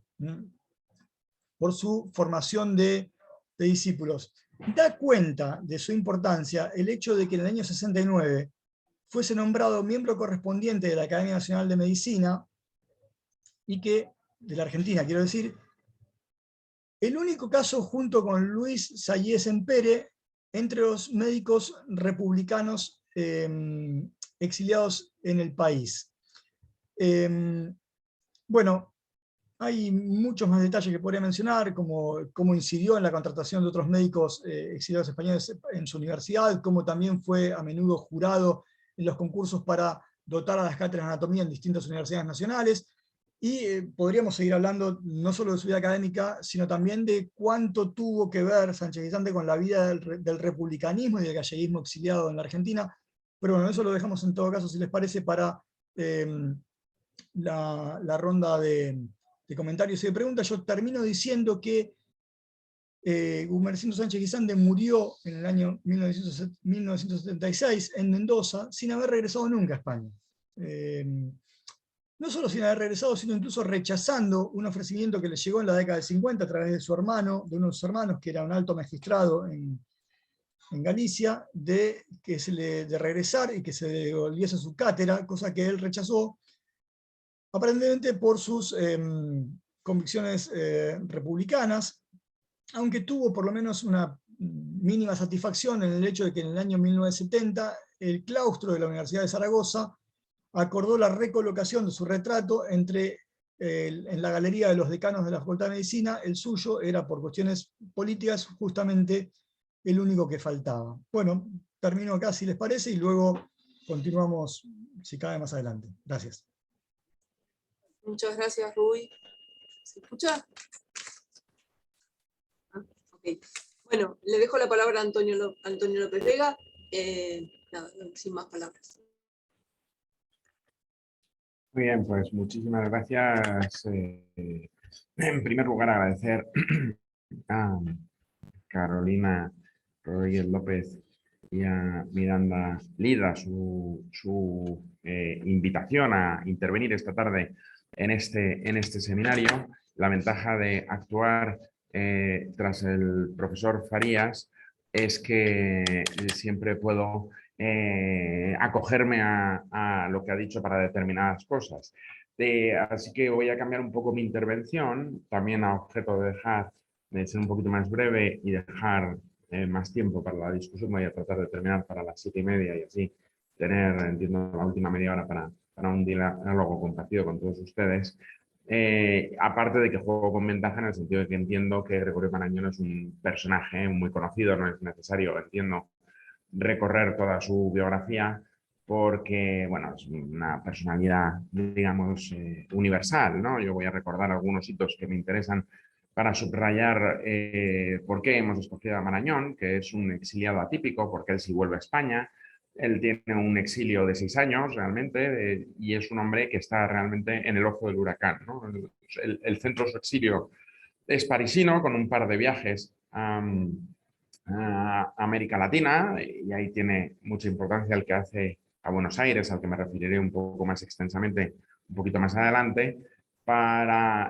por su formación de discípulos. Da cuenta de su importancia el hecho de que en el año 69 fuese nombrado miembro correspondiente de la Academia Nacional de Medicina, y que, de la Argentina quiero decir, el único caso junto con Luis Sayés Empere entre los médicos republicanos exiliados en el país. Bueno, hay muchos más detalles que podría mencionar, como cómo incidió en la contratación de otros médicos exiliados españoles en su universidad, cómo también fue a menudo jurado en los concursos para dotar a las cátedras de anatomía en distintas universidades nacionales. Y podríamos seguir hablando no solo de su vida académica, sino también de cuánto tuvo que ver Sánchez Guisante con la vida del republicanismo y del galleguismo exiliado en la Argentina. Pero bueno, eso lo dejamos en todo caso, si les parece, para la ronda de comentarios y de preguntas. Yo termino diciendo que Gumersindo Sánchez Guisante murió en el año 1976 en Mendoza sin haber regresado nunca a España. No solo sin haber regresado, sino incluso rechazando un ofrecimiento que le llegó en la década del 50 a través de su hermano, de uno de sus hermanos, que era un alto magistrado en Galicia, de regresar y que se devolviese su cátedra, cosa que él rechazó, aparentemente por sus convicciones republicanas, aunque tuvo por lo menos una mínima satisfacción en el hecho de que en el año 1970 el claustro de la Universidad de Zaragoza acordó la recolocación de su retrato en la galería de los decanos de la Facultad de Medicina. El suyo era, por cuestiones políticas, justamente el único que faltaba. Bueno, termino acá si les parece y luego continuamos si cabe más adelante. Gracias. Muchas gracias, Rui. ¿Se escucha? Okay. Bueno, le dejo la palabra a Antonio López Vega. Nada, sin más palabras. Muy bien, pues muchísimas gracias. En primer lugar, agradecer a Carolina Rodríguez López y a Miranda Lida su invitación a intervenir esta tarde en este seminario. La ventaja de actuar tras el profesor Farías es que siempre puedo acogerme a lo que ha dicho para determinadas cosas. Así que voy a cambiar un poco mi intervención, también a objeto de ser un poquito más breve y dejar más tiempo para la discusión. Voy a tratar de terminar para las 7:30 y así tener, entiendo, la última media hora para un diálogo compartido con todos ustedes. Aparte de que juego con ventaja en el sentido de que entiendo que Gregorio Marañón es un personaje muy conocido, no es necesario, entiendo, recorrer toda su biografía porque, bueno, es una personalidad, digamos, universal, ¿no? Yo voy a recordar algunos hitos que me interesan para subrayar por qué hemos escogido a Marañón, que es un exiliado atípico, porque él sí vuelve a España. Él tiene un exilio de 6 años realmente y es un hombre que está realmente en el ojo del huracán, ¿no? El centro de su exilio es parisino, con un par de viajes a América Latina, y ahí tiene mucha importancia el que hace a Buenos Aires, al que me referiré un poco más extensamente un poquito más adelante,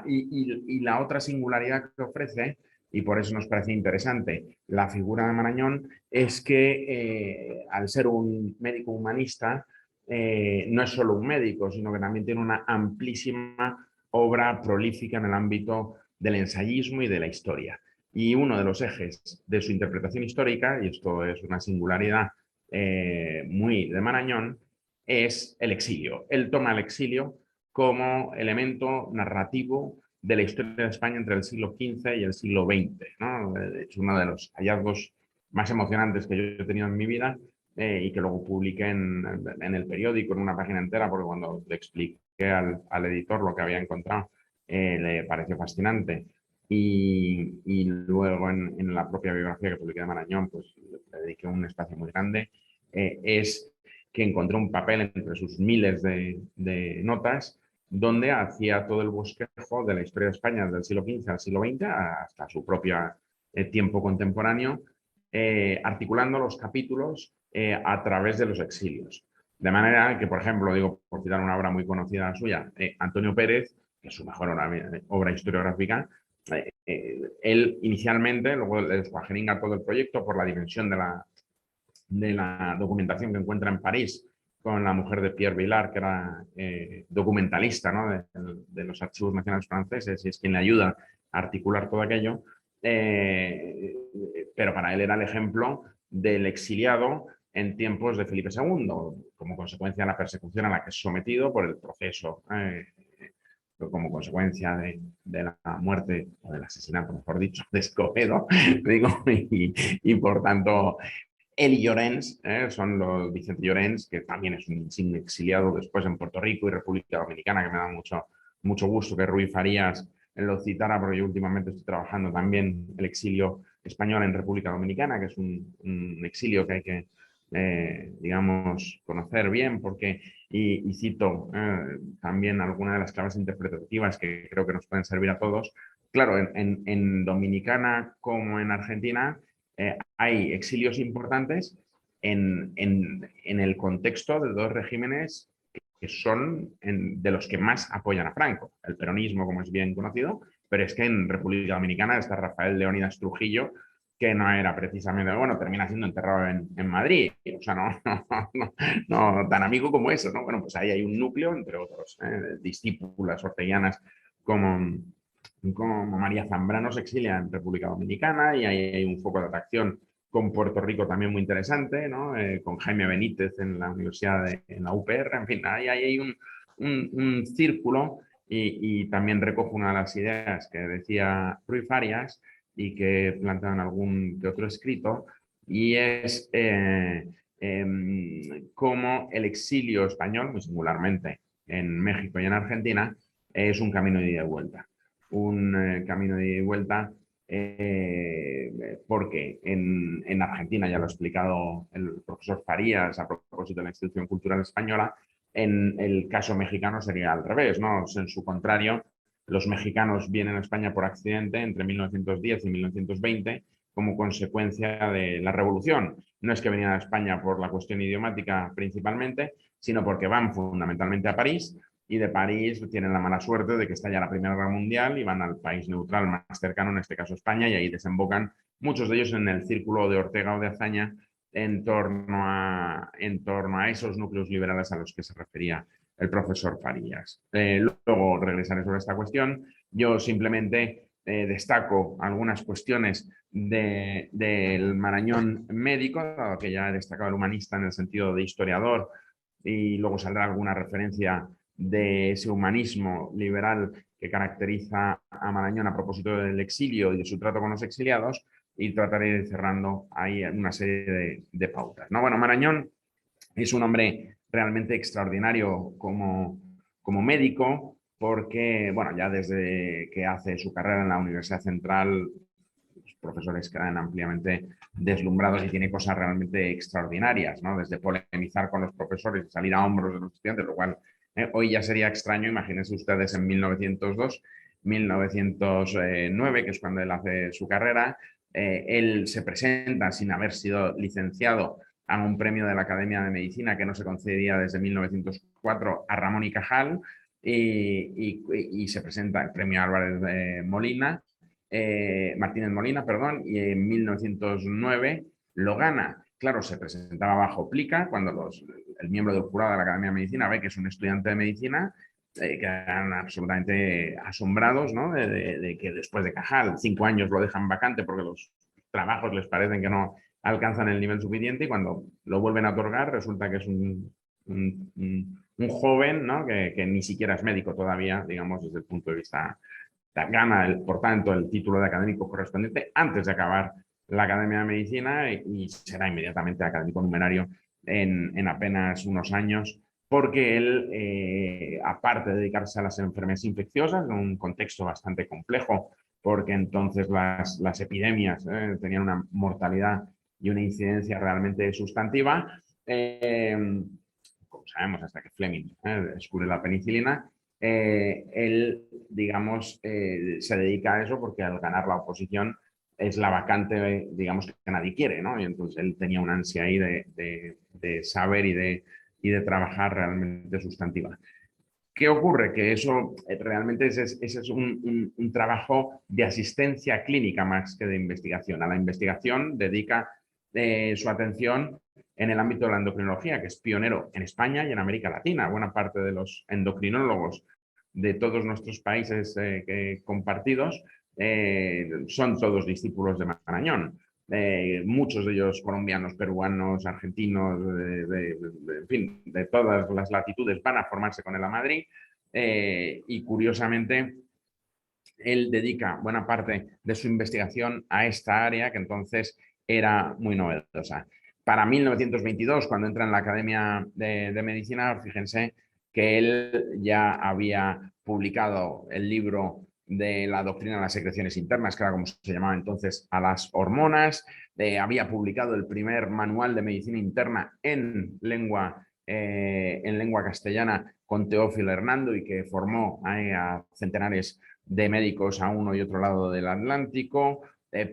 y la otra singularidad que ofrece, y por eso nos parece interesante la figura de Marañón, es que al ser un médico humanista, no es solo un médico, sino que también tiene una amplísima obra prolífica en el ámbito del ensayismo y de la historia. Y uno de los ejes de su interpretación histórica, y esto es una singularidad muy de Marañón, es el exilio. Él toma el exilio como elemento narrativo de la historia de España entre el siglo XV y el siglo XX, ¿no? De hecho, uno de los hallazgos más emocionantes que yo he tenido en mi vida y que luego publiqué en el periódico, en una página entera, porque cuando le expliqué al editor lo que había encontrado, le pareció fascinante. Y luego en la propia biografía que publiqué de Marañón, pues le dediqué un espacio muy grande, es que encontré un papel entre sus miles de notas donde hacía todo el bosquejo de la historia de España desde el siglo XV al siglo XX hasta su propio tiempo contemporáneo, articulando los capítulos a través de los exilios. De manera que, por ejemplo, digo, por citar una obra muy conocida suya, Antonio Pérez, que es su mejor obra historiográfica, él inicialmente, luego le descuajeringa todo el proyecto por la dimensión de la documentación que encuentra en París con la mujer de Pierre Vilar, que era documentalista, ¿no?, de los archivos nacionales franceses, y es quien le ayuda a articular todo aquello. Pero para él era el ejemplo del exiliado en tiempos de Felipe II, como consecuencia de la persecución a la que es sometido por el proceso, como consecuencia de la muerte, o del asesinato, mejor dicho, de Escobedo, digo, y por tanto, él y Llorens, son los Vicente Llorens, que también es un insigne exiliado después en Puerto Rico y República Dominicana, que me da mucho gusto que Rui Farías lo citara, porque yo últimamente estoy trabajando también el exilio español en República Dominicana, que es un exilio que hay que, digamos, conocer bien, porque, y cito también algunas de las claves interpretativas que creo que nos pueden servir a todos. Claro, en Dominicana como en Argentina, hay exilios importantes en el contexto de dos regímenes que son de los que más apoyan a Franco. El peronismo, como es bien conocido, pero es que en República Dominicana está Rafael Leónidas Trujillo, que no era precisamente, bueno, termina siendo enterrado en Madrid, o sea, no tan amigo como eso, ¿no? Bueno, pues ahí hay un núcleo, entre otros, discípulas orteguianas como María Zambrano se exilia en República Dominicana, y ahí hay un foco de atracción con Puerto Rico también muy interesante, ¿no? Con Jaime Benítez en la Universidad en la UPR, en fin, ahí hay un círculo, y también recojo una de las ideas que decía Rui Farias y que plantean algún que otro escrito, y es cómo el exilio español, muy singularmente en México y en Argentina, es un camino de ida y vuelta. Un camino de ida y vuelta porque en Argentina, ya lo ha explicado el profesor Farías a propósito de la institución cultural española, en el caso mexicano sería al revés, ¿no? En su contrario, los mexicanos vienen a España por accidente entre 1910 y 1920 como consecuencia de la revolución. No es que venían a España por la cuestión idiomática principalmente, sino porque van fundamentalmente a París, y de París tienen la mala suerte de que estalla la Primera Guerra Mundial y van al país neutral más cercano, en este caso España, y ahí desembocan muchos de ellos en el círculo de Ortega o de Azaña en torno a esos núcleos liberales a los que se refería el profesor Farías. Luego regresaré sobre esta cuestión. Yo simplemente destaco algunas cuestiones del Marañón médico, dado que ya he destacado el humanista en el sentido de historiador, y luego saldrá alguna referencia de ese humanismo liberal que caracteriza a Marañón a propósito del exilio y de su trato con los exiliados, y trataré de ir cerrando ahí una serie de pautas, ¿no? Bueno, Marañón es un hombre realmente extraordinario como médico, porque, bueno, ya desde que hace su carrera en la Universidad Central, los profesores quedan ampliamente deslumbrados, y tiene cosas realmente extraordinarias, ¿no? Desde polemizar con los profesores y salir a hombros de los estudiantes, lo cual hoy ya sería extraño. Imagínense ustedes en 1902, 1909, que es cuando él hace su carrera, él se presenta sin haber sido licenciado a un premio de la Academia de Medicina que no se concedía desde 1904 a Ramón y Cajal, y se presenta el premio Álvarez de Molina, Martínez Molina, perdón, y en 1909 lo gana. Claro, se presentaba bajo plica, cuando el miembro del jurado de la Academia de Medicina ve que es un estudiante de medicina, quedan absolutamente asombrados, ¿no? de que después de Cajal 5 años lo dejan vacante porque los trabajos les parecen que no alcanzan el nivel suficiente, y cuando lo vuelven a otorgar resulta que es un joven, ¿no? que ni siquiera es médico todavía, digamos, desde el punto de vista, gana por tanto el título de académico correspondiente antes de acabar la Academia de Medicina, y será inmediatamente académico numerario en apenas unos años, porque él, aparte de dedicarse a las enfermedades infecciosas, en un contexto bastante complejo, porque entonces las epidemias tenían una mortalidad y una incidencia realmente sustantiva, como sabemos, hasta que Fleming descubre la penicilina, él, digamos, se dedica a eso porque al ganar la oposición es la vacante, digamos, que nadie quiere, ¿no? Y entonces él tenía una ansia ahí de saber y de trabajar realmente sustantiva. ¿Qué ocurre? Que eso realmente ese es un trabajo de asistencia clínica más que de investigación. A la investigación dedica su atención en el ámbito de la endocrinología, que es pionero en España y en América Latina. Buena parte de los endocrinólogos de todos nuestros países compartidos son todos discípulos de Marañón. Muchos de ellos colombianos, peruanos, argentinos, en fin, de todas las latitudes van a formarse con él a Madrid y curiosamente él dedica buena parte de su investigación a esta área que entonces era muy novedosa. Para 1922, cuando entra en la Academia de Medicina, fíjense que él ya había publicado el libro de la doctrina de las secreciones internas, que era como se llamaba entonces a las hormonas, había publicado el primer manual de medicina interna en lengua castellana con Teófilo Hernando y que formó a centenares de médicos a uno y otro lado del Atlántico,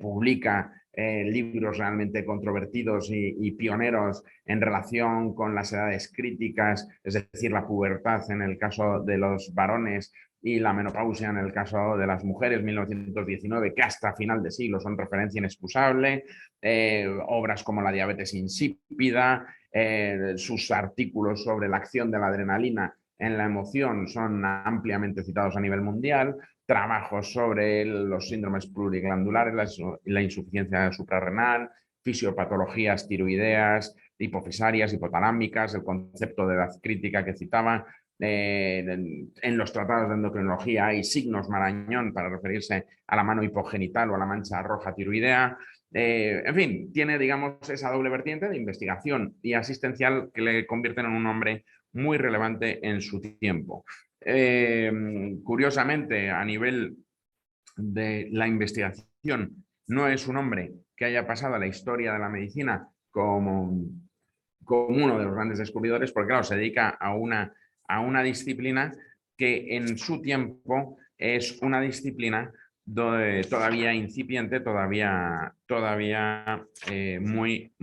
publica libros realmente controvertidos y pioneros en relación con las edades críticas, es decir, la pubertad en el caso de los varones y la menopausia en el caso de las mujeres, 1919, que hasta final de siglo son referencia inexcusable, obras como La diabetes insípida, sus artículos sobre la acción de la adrenalina en la emoción son ampliamente citados a nivel mundial, trabajos sobre los síndromes pluriglandulares, la insuficiencia suprarrenal, fisiopatologías tiroideas, hipofisarias, hipotalámicas, el concepto de edad crítica que citaba. En los tratados de endocrinología hay signos Marañón para referirse a la mano hipogenital o a la mancha roja tiroidea. En fin, tiene, digamos, esa doble vertiente de investigación y asistencial que le convierten en un hombre muy relevante en su tiempo. Curiosamente, a nivel de la investigación, no es un hombre que haya pasado a la historia de la medicina como uno de los grandes descubridores, porque claro, se dedica a una disciplina que en su tiempo es una disciplina todavía incipiente, todavía muy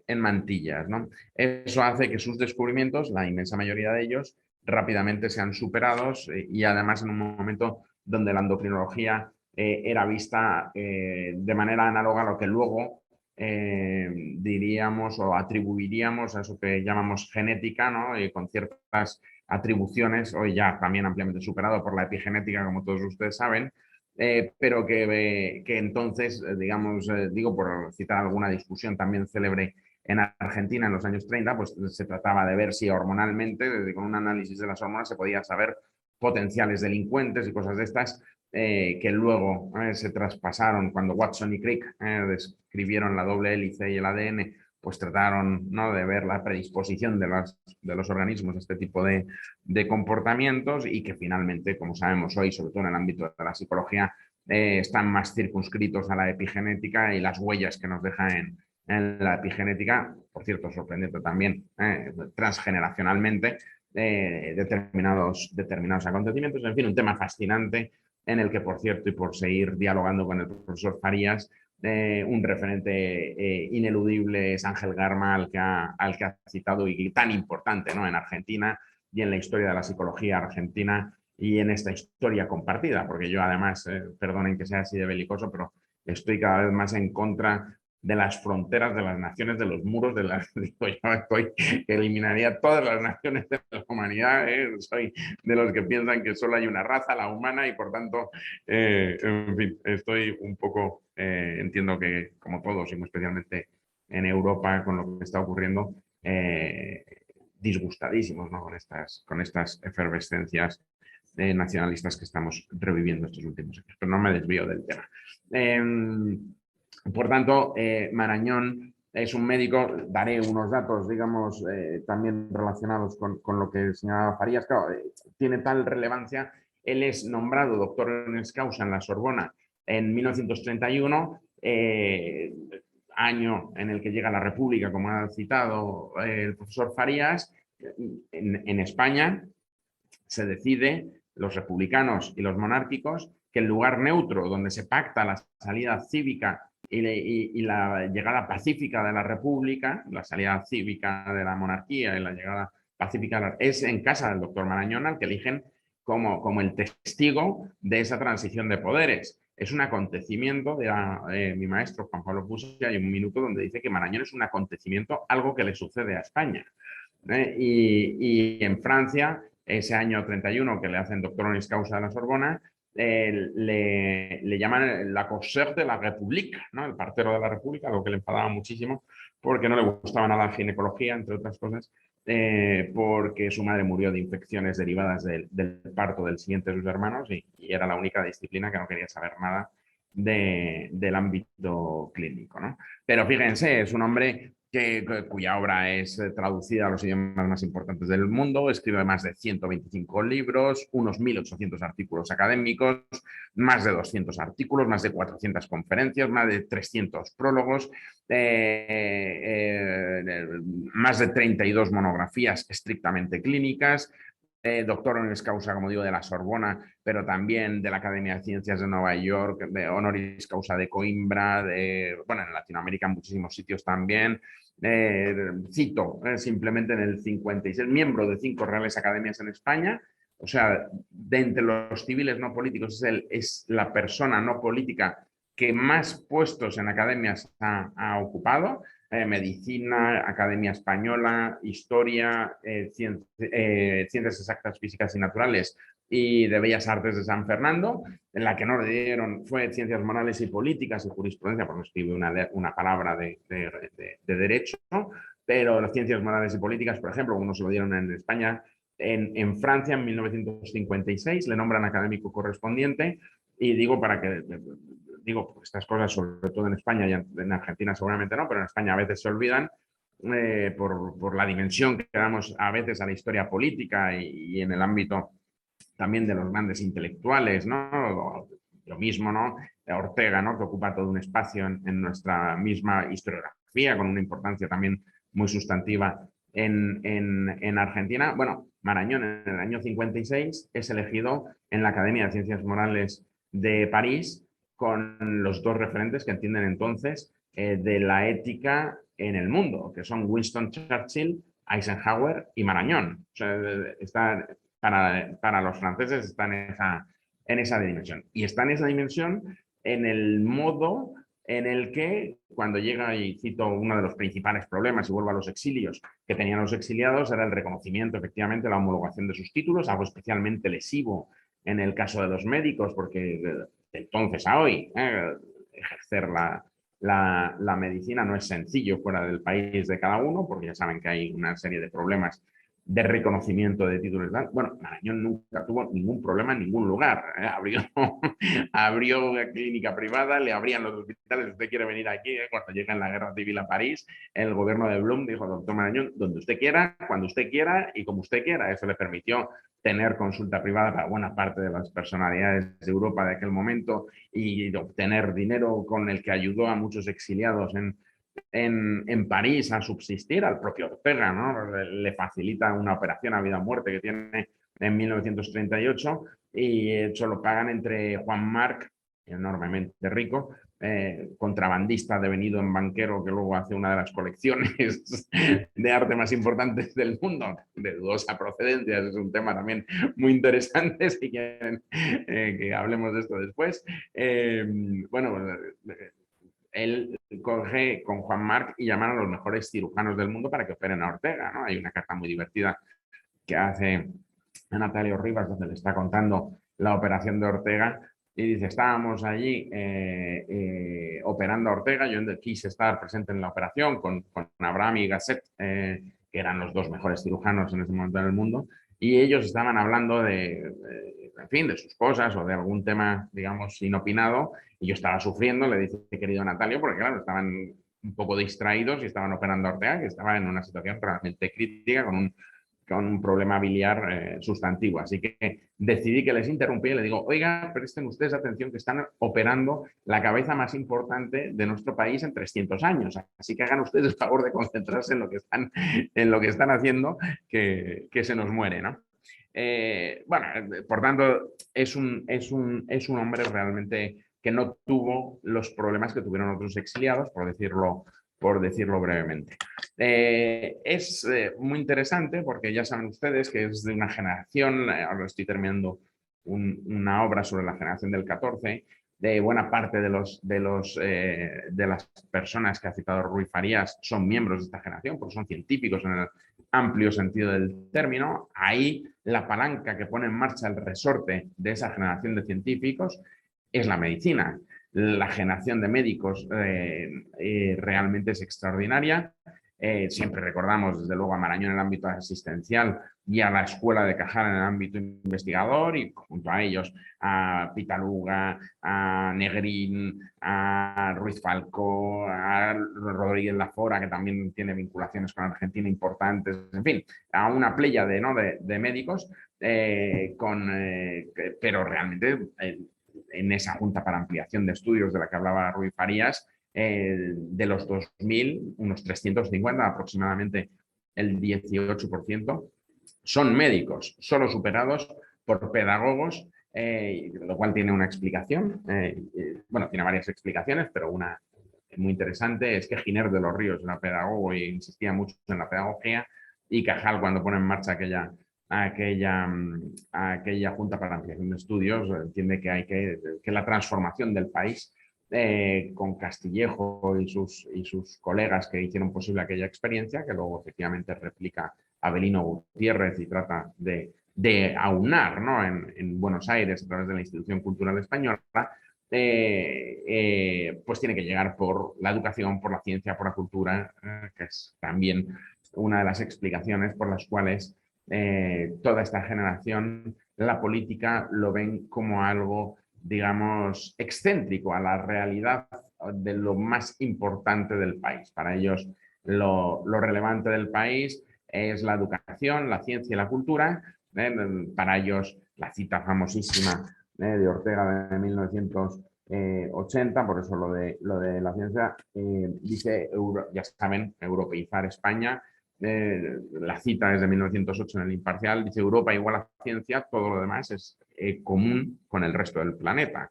en mantillas, ¿no? Eso hace que sus descubrimientos, la inmensa mayoría de ellos, rápidamente sean superados y además en un momento donde la endocrinología era vista de manera análoga a lo que luego diríamos o atribuiríamos a eso que llamamos genética, ¿no? Y con ciertas atribuciones, hoy ya también ampliamente superado por la epigenética, como todos ustedes saben, pero que entonces, digamos, digo por citar alguna discusión también célebre en Argentina en los años 30, pues se trataba de ver si hormonalmente, con un análisis de las hormonas, se podía saber potenciales delincuentes y cosas de estas, que luego se traspasaron cuando Watson y Crick describieron la doble hélice y el ADN, pues trataron, ¿no?, de ver la predisposición de los organismos a este tipo de comportamientos y que finalmente, como sabemos hoy, sobre todo en el ámbito de la psicología, están más circunscritos a la epigenética y las huellas que nos deja en la epigenética, por cierto, sorprendente también, transgeneracionalmente, determinados acontecimientos. En fin, un tema fascinante en el que, por cierto, y por seguir dialogando con el profesor Farías, un referente ineludible es Ángel Garma, al que ha citado y tan importante, ¿no?, en Argentina y en la historia de la psicología argentina y en esta historia compartida, porque yo además, perdonen que sea así de belicoso, pero estoy cada vez más en contra de las fronteras de las naciones, de los muros de las... eliminaría todas las naciones de la humanidad, soy de los que piensan que solo hay una raza, la humana, y por tanto, en fin, estoy un poco, entiendo que como todos, y muy especialmente en Europa, con lo que está ocurriendo, disgustadísimos, ¿no?, con estas efervescencias nacionalistas que estamos reviviendo estos últimos años. Pero no me desvío del tema. Por tanto, Marañón es un médico, daré unos datos, digamos, también relacionados con lo que señalaba Farías. Claro, tiene tal relevancia. Él es nombrado doctor honoris causa en la Sorbona en 1931, año en el que llega la República, como ha citado el profesor Farías. En España se decide, los republicanos y los monárquicos, que el lugar neutro donde se pacta la salida cívica y la llegada pacífica de la República, la salida cívica de la monarquía y la llegada pacífica es en casa del doctor Marañón, al que eligen como el testigo de esa transición de poderes. Es un acontecimiento de mi maestro Juan Pablo Puig, hay un minuto donde dice que Marañón es un acontecimiento, algo que le sucede a España. Y en Francia, ese año 31 que le hacen doctor honoris causa de la Sorbona, le llaman la Corsaire de la République, ¿no? El partero de la República, algo que le enfadaba muchísimo porque no le gustaba nada la ginecología, entre otras cosas, porque su madre murió de infecciones derivadas del parto del siguiente de sus hermanos y era la única disciplina que no quería saber nada del ámbito clínico, ¿no? Pero fíjense, es un hombre cuya obra es traducida a los idiomas más importantes del mundo, escribe más de 125 libros, unos 1.800 artículos académicos, más de 200 artículos, más de 400 conferencias, más de 300 prólogos, más de 32 monografías estrictamente clínicas, doctor honoris causa, como digo, de la Sorbona, pero también de la Academia de Ciencias de Nueva York, de honoris causa de Coimbra, bueno, en Latinoamérica en muchísimos sitios también. Cito simplemente en el 56, miembro de 5 Reales Academias en España, o sea, de entre los civiles no políticos es la persona no política que más puestos en academias ha ocupado. Medicina, Academia Española, Historia, Ciencias Exactas, Físicas y Naturales y de Bellas Artes de San Fernando. En la que no le dieron fue Ciencias Morales y Políticas y Jurisprudencia, porque no escribe una palabra de derecho, pero las Ciencias Morales y Políticas, por ejemplo, uno se lo dieron en España, en Francia en 1956, le nombran académico correspondiente, y digo para que... Digo, estas cosas, sobre todo en España y en Argentina seguramente no, pero en España a veces se olvidan por la dimensión que damos a veces a la historia política y en el ámbito también de los grandes intelectuales, ¿no? Lo mismo, ¿no? Ortega, ¿no? Que ocupa todo un espacio en nuestra misma historiografía, con una importancia también muy sustantiva en Argentina. Bueno, Marañón en el año 56 es elegido en la Academia de Ciencias Morales de París con los 2 referentes que entienden entonces de la ética en el mundo, que son Winston Churchill, Eisenhower y Marañón. O sea, está, para los franceses está en esa dimensión. Y está en esa dimensión en el modo en el que, cuando llega, y cito uno de los principales problemas, y vuelvo a los exilios, que tenían los exiliados, era el reconocimiento, efectivamente, la homologación de sus títulos, algo especialmente lesivo en el caso de los médicos, porque de entonces a hoy ejercer la medicina no es sencillo fuera del país de cada uno, porque ya saben que hay una serie de problemas de reconocimiento de títulos. Bueno, Marañón nunca tuvo ningún problema en ningún lugar. Abrió una clínica privada, le abrían los hospitales. Usted quiere venir aquí, cuando llega en la guerra civil a París, el gobierno de Blum dijo: doctor Marañón, donde usted quiera, cuando usted quiera y como usted quiera. Eso le permitió tener consulta privada para buena parte de las personalidades de Europa de aquel momento y obtener dinero con el que ayudó a muchos exiliados en París a subsistir. Al propio Ortega, ¿no? Le facilita una operación a vida o muerte que tiene en 1938 y eso lo pagan entre Juan Marc, enormemente rico, contrabandista devenido en banquero, que luego hace una de las colecciones de arte más importantes del mundo, de dudosa procedencia. Es un tema también muy interesante, si quieren que hablemos de esto después. Bueno, él coge con Juan Marc y llaman a los mejores cirujanos del mundo para que operen a Ortega, ¿no? Hay una carta muy divertida que hace a Natalio Rivas, donde le está contando la operación de Ortega, y dice: estábamos allí operando a Ortega, yo quise estar presente en la operación con Abraham y Gasset, que eran los 2 mejores cirujanos en ese momento del mundo, y ellos estaban hablando en fin, de sus cosas o de algún tema, digamos, inopinado, y yo estaba sufriendo, le dice querido Natalio, porque claro, estaban un poco distraídos y estaban operando a Ortega, que estaba en una situación realmente crítica con un problema biliar sustantivo. Así que decidí que les interrumpí y le digo: oiga, presten ustedes atención, que están operando la cabeza más importante de nuestro país en 300 años. Así que hagan ustedes el favor de concentrarse en lo que están haciendo, que se nos muere, ¿no? Bueno, por tanto, es un hombre realmente que no tuvo los problemas que tuvieron otros exiliados, por decirlo brevemente. Es muy interesante porque ya saben ustedes que es de una generación, ahora estoy terminando una obra sobre la generación del 14, de buena parte de las personas que ha citado Ruiz Farías son miembros de esta generación, porque son científicos en el amplio sentido del término. Ahí la palanca que pone en marcha el resorte de esa generación de científicos es la medicina. La generación de médicos realmente es extraordinaria. Siempre recordamos, desde luego, a Marañón en el ámbito asistencial y a la Escuela de Cajal en el ámbito investigador, y junto a ellos a Pitaluga, a Negrín, a Ruiz Falcó, a Rodríguez Lafora, que también tiene vinculaciones con Argentina importantes, en fin, a una pléyade, ¿no?, de médicos, pero realmente en esa Junta para Ampliación de Estudios de la que hablaba Ruiz Farías, de los 2.000, unos 350 aproximadamente, el 18%, son médicos, solo superados por pedagogos, lo cual tiene una explicación. Bueno, tiene varias explicaciones, pero una muy interesante es que Giner de los Ríos era pedagogo y insistía mucho en la pedagogía, y Cajal, cuando pone en marcha aquella Junta para Ampliación de Estudios, entiende que hay que la transformación del país, con Castillejo y sus colegas que hicieron posible aquella experiencia, que luego efectivamente replica Avelino Gutiérrez y trata de aunar, ¿no?, en Buenos Aires a través de la Institución Cultural Española, pues tiene que llegar por la educación, por la ciencia, por la cultura, que es también una de las explicaciones por las cuales toda esta generación, la política lo ven como algo, digamos, excéntrico a la realidad de lo más importante del país. Para ellos lo relevante del país es la educación, la ciencia y la cultura. Para ellos la cita famosísima de Ortega de 1980, por eso lo de la ciencia, dice, ya saben, europeizar España. La cita es de 1908 en el Imparcial, dice: Europa igual a ciencia, todo lo demás es común con el resto del planeta.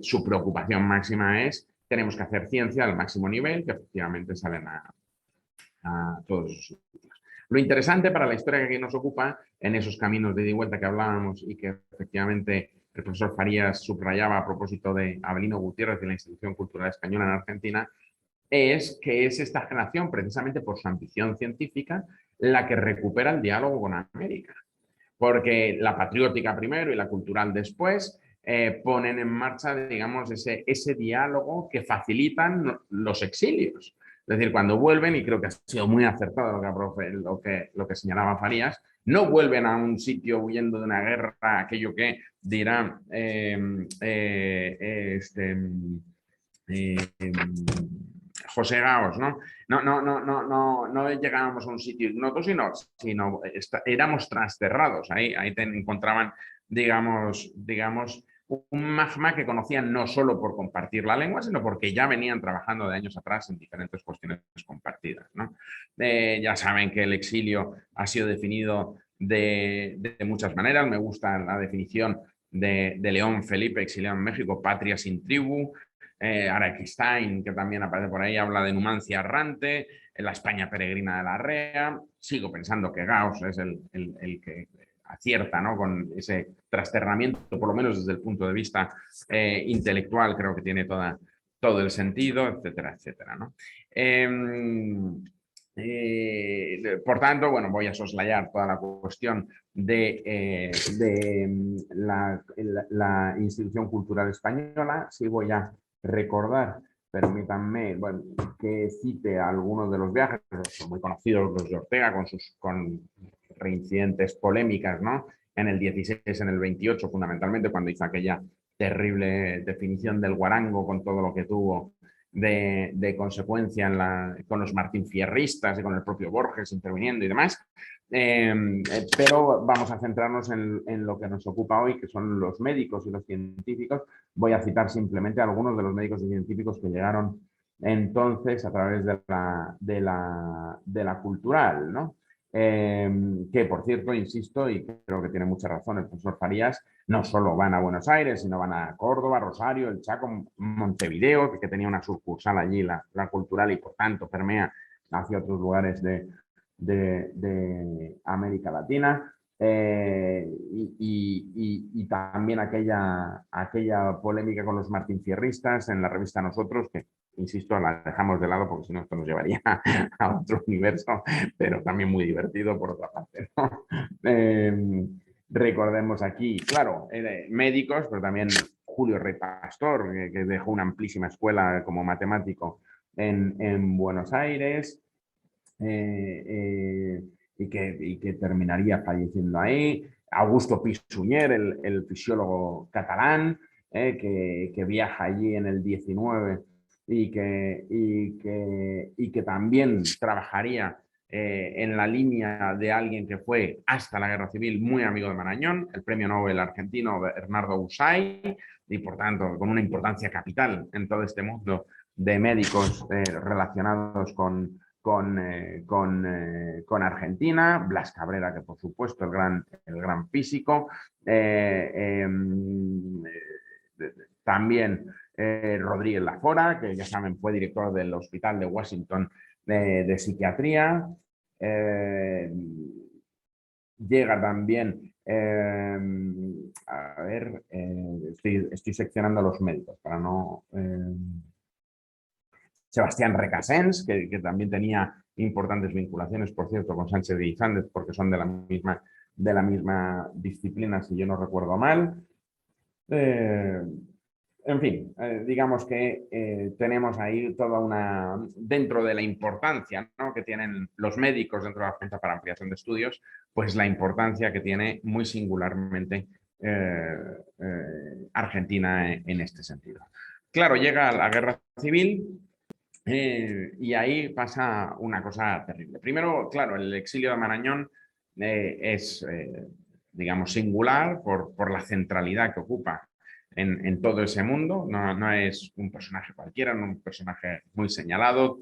Su preocupación máxima es: tenemos que hacer ciencia al máximo nivel, que efectivamente salen a todos esos sitios. Lo interesante para la historia que aquí nos ocupa, en esos caminos de ida y vuelta que hablábamos y que efectivamente el profesor Farías subrayaba a propósito de Avelino Gutiérrez y la Institución Cultural Española en Argentina, es que es esta generación, precisamente por su ambición científica, la que recupera el diálogo con América. Porque la patriótica primero y la cultural después ponen en marcha, digamos, ese diálogo que facilitan los exilios. Es decir, cuando vuelven, y creo que ha sido muy acertado lo que señalaba Farías, no vuelven a un sitio huyendo de una guerra, aquello que dirá José Gaos, ¿no? No llegábamos a un sitio ignoto, sino éramos trasterrados. Ahí te encontraban, digamos, un magma que conocían no solo por compartir la lengua, sino porque ya venían trabajando de años atrás en diferentes cuestiones compartidas, ¿no? Ya saben que el exilio ha sido definido de muchas maneras. Me gusta la definición de León Felipe, exiliado en México: patria sin tribu. Araquistain, que también aparece por ahí, habla de numancia errante, la España peregrina de la Rea. Sigo pensando que Gauss es el que acierta, ¿no?, con ese trasterramiento, por lo menos desde el punto de vista intelectual, creo que tiene todo el sentido, etcétera, etcétera, ¿no? Por tanto, bueno, voy a soslayar toda la cuestión de la Institución Cultural Española. Sí, voy a recordar, permítanme, bueno, que cite algunos de los viajes, son muy conocidos los de Ortega, con reincidentes polémicas, ¿no?, en el 16, en el 28, fundamentalmente, cuando hizo aquella terrible definición del guarango, con todo lo que tuvo de consecuencia con los martinfierristas y con el propio Borges interviniendo y demás. Pero vamos a centrarnos en lo que nos ocupa hoy, que son los médicos y los científicos. Voy a citar simplemente a algunos de los médicos y científicos que llegaron entonces a través de la cultural, ¿no? que por cierto, insisto, y creo que tiene mucha razón el profesor Farías, no solo van a Buenos Aires, sino van a Córdoba, Rosario, El Chaco, Montevideo, que tenía una sucursal allí, la cultural, y por tanto permea hacia otros lugares de América Latina. Y también aquella polémica con los martinfierristas en la revista Nosotros, que insisto, la dejamos de lado porque si no esto nos llevaría a otro universo, pero también muy divertido por otra parte, ¿no? Recordemos aquí, claro, médicos, pero también Julio Rey Pastor, que dejó una amplísima escuela como matemático en Buenos Aires, y que terminaría falleciendo ahí. Augusto Pi Sunyer, el fisiólogo catalán, que viaja allí en el 19 y que también trabajaría en la línea de alguien que fue hasta la Guerra Civil muy amigo de Marañón, el premio Nobel argentino Bernardo Bussay, y por tanto con una importancia capital en todo este mundo de médicos relacionados con Argentina, Blas Cabrera, que por supuesto el gran físico, también Rodríguez Lafora, que ya saben fue director del Hospital de Washington de Psiquiatría. Llega también, a ver, estoy seccionando a los médicos para no... Sebastián Recasens, que también tenía importantes vinculaciones, por cierto, con Sánchez de Guizández, porque son de la misma disciplina, si yo no recuerdo mal. En fin, digamos que tenemos ahí toda dentro de la importancia, ¿no?, que tienen los médicos dentro de la Junta para Ampliación de Estudios, pues la importancia que tiene muy singularmente Argentina en este sentido. Claro, llega la Guerra Civil. Y ahí pasa una cosa terrible. Primero, claro, el exilio de Marañón es, digamos, singular por la centralidad que ocupa en todo ese mundo. No es un personaje cualquiera, no un personaje muy señalado.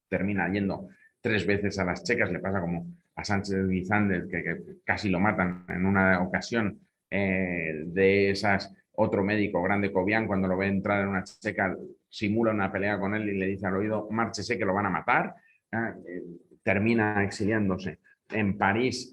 Termina yendo 3 veces a las checas, le pasa como a Sánchez Guizández, que casi lo matan en una ocasión de esas. Otro médico, Grande Cobian, cuando lo ve entrar en una checa, simula una pelea con él y le dice al oído, márchese que lo van a matar. Termina exiliándose en París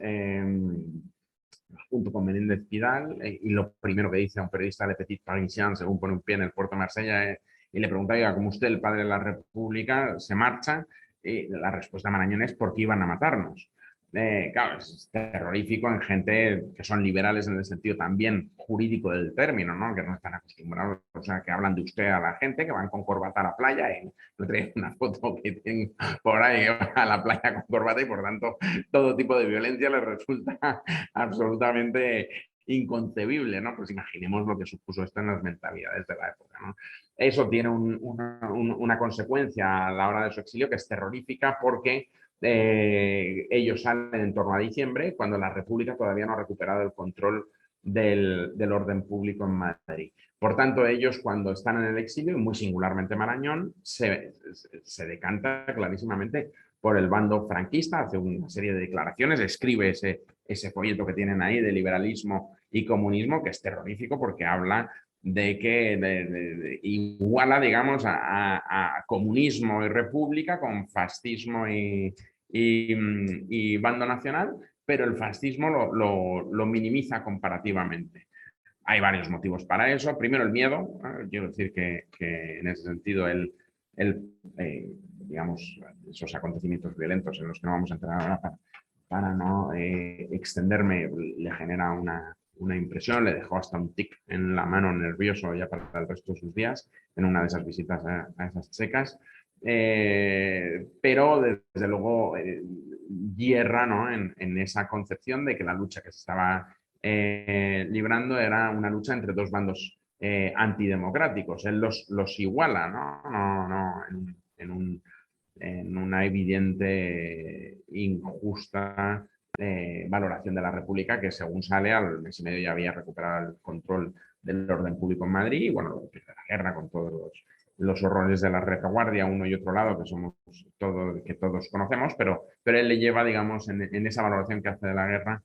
junto con Menéndez Pidal, y lo primero que dice a un periodista Le Petit Parisien, según pone un pie en el puerto de Marsella, y le pregunta, oiga, como usted, el padre de la República, se marcha, y la respuesta de Marañón es porque iban a matarnos. Claro, es terrorífico en gente que son liberales en el sentido también jurídico del término, ¿no?, que no están acostumbrados, o sea, que hablan de usted a la gente, que van con corbata a la playa, y le traen una foto que tienen por ahí a la playa con corbata, y por tanto todo tipo de violencia les resulta absolutamente inconcebible, ¿no? Pues imaginemos lo que supuso esto en las mentalidades de la época, ¿no? Eso tiene una consecuencia a la hora de su exilio que es terrorífica, porque ellos salen en torno a diciembre, cuando la República todavía no ha recuperado el control del orden público en Madrid. Por tanto, ellos, cuando están en el exilio, y muy singularmente Marañón, se decanta clarísimamente por el bando franquista, hace una serie de declaraciones, escribe ese folleto que tienen ahí de liberalismo y comunismo, que es terrorífico porque habla de que iguala, digamos, a comunismo y república con fascismo y bando nacional, pero el fascismo lo minimiza comparativamente. Hay varios motivos para eso. Primero, el miedo. Quiero decir que en ese sentido digamos, esos acontecimientos violentos en los que no vamos a entrar ahora para no extenderme, le genera una impresión, le dejó hasta un tic en la mano nervioso ya para el resto de sus días en una de esas visitas a esas checas. Pero desde luego hierra, ¿no?, en esa concepción de que la lucha que se estaba librando era una lucha entre dos bandos antidemocráticos. Él los iguala, ¿no? En una evidente injusta valoración de la República, que según sale al mes y medio ya había recuperado el control del orden público en Madrid, y bueno, luego empieza la guerra con todos los horrores de la retaguardia, uno y otro lado, que todos conocemos, pero él le lleva, digamos, en esa valoración que hace de la guerra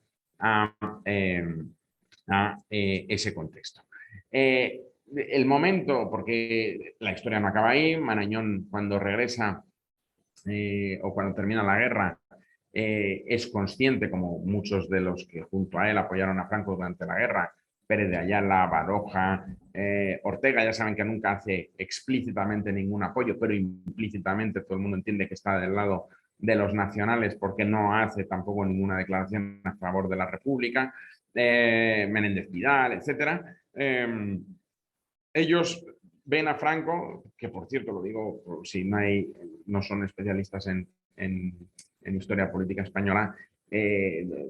a ese contexto. El momento, porque la historia no acaba ahí, Marañón cuando regresa o cuando termina la guerra es consciente, como muchos de los que junto a él apoyaron a Franco durante la guerra, Pérez de Ayala, Baroja, Ortega, ya saben que nunca hace explícitamente ningún apoyo, pero implícitamente todo el mundo entiende que está del lado de los nacionales porque no hace tampoco ninguna declaración a favor de la República, Menéndez Pidal, etc. Ellos ven a Franco, que por cierto lo digo, si no son especialistas en historia política española,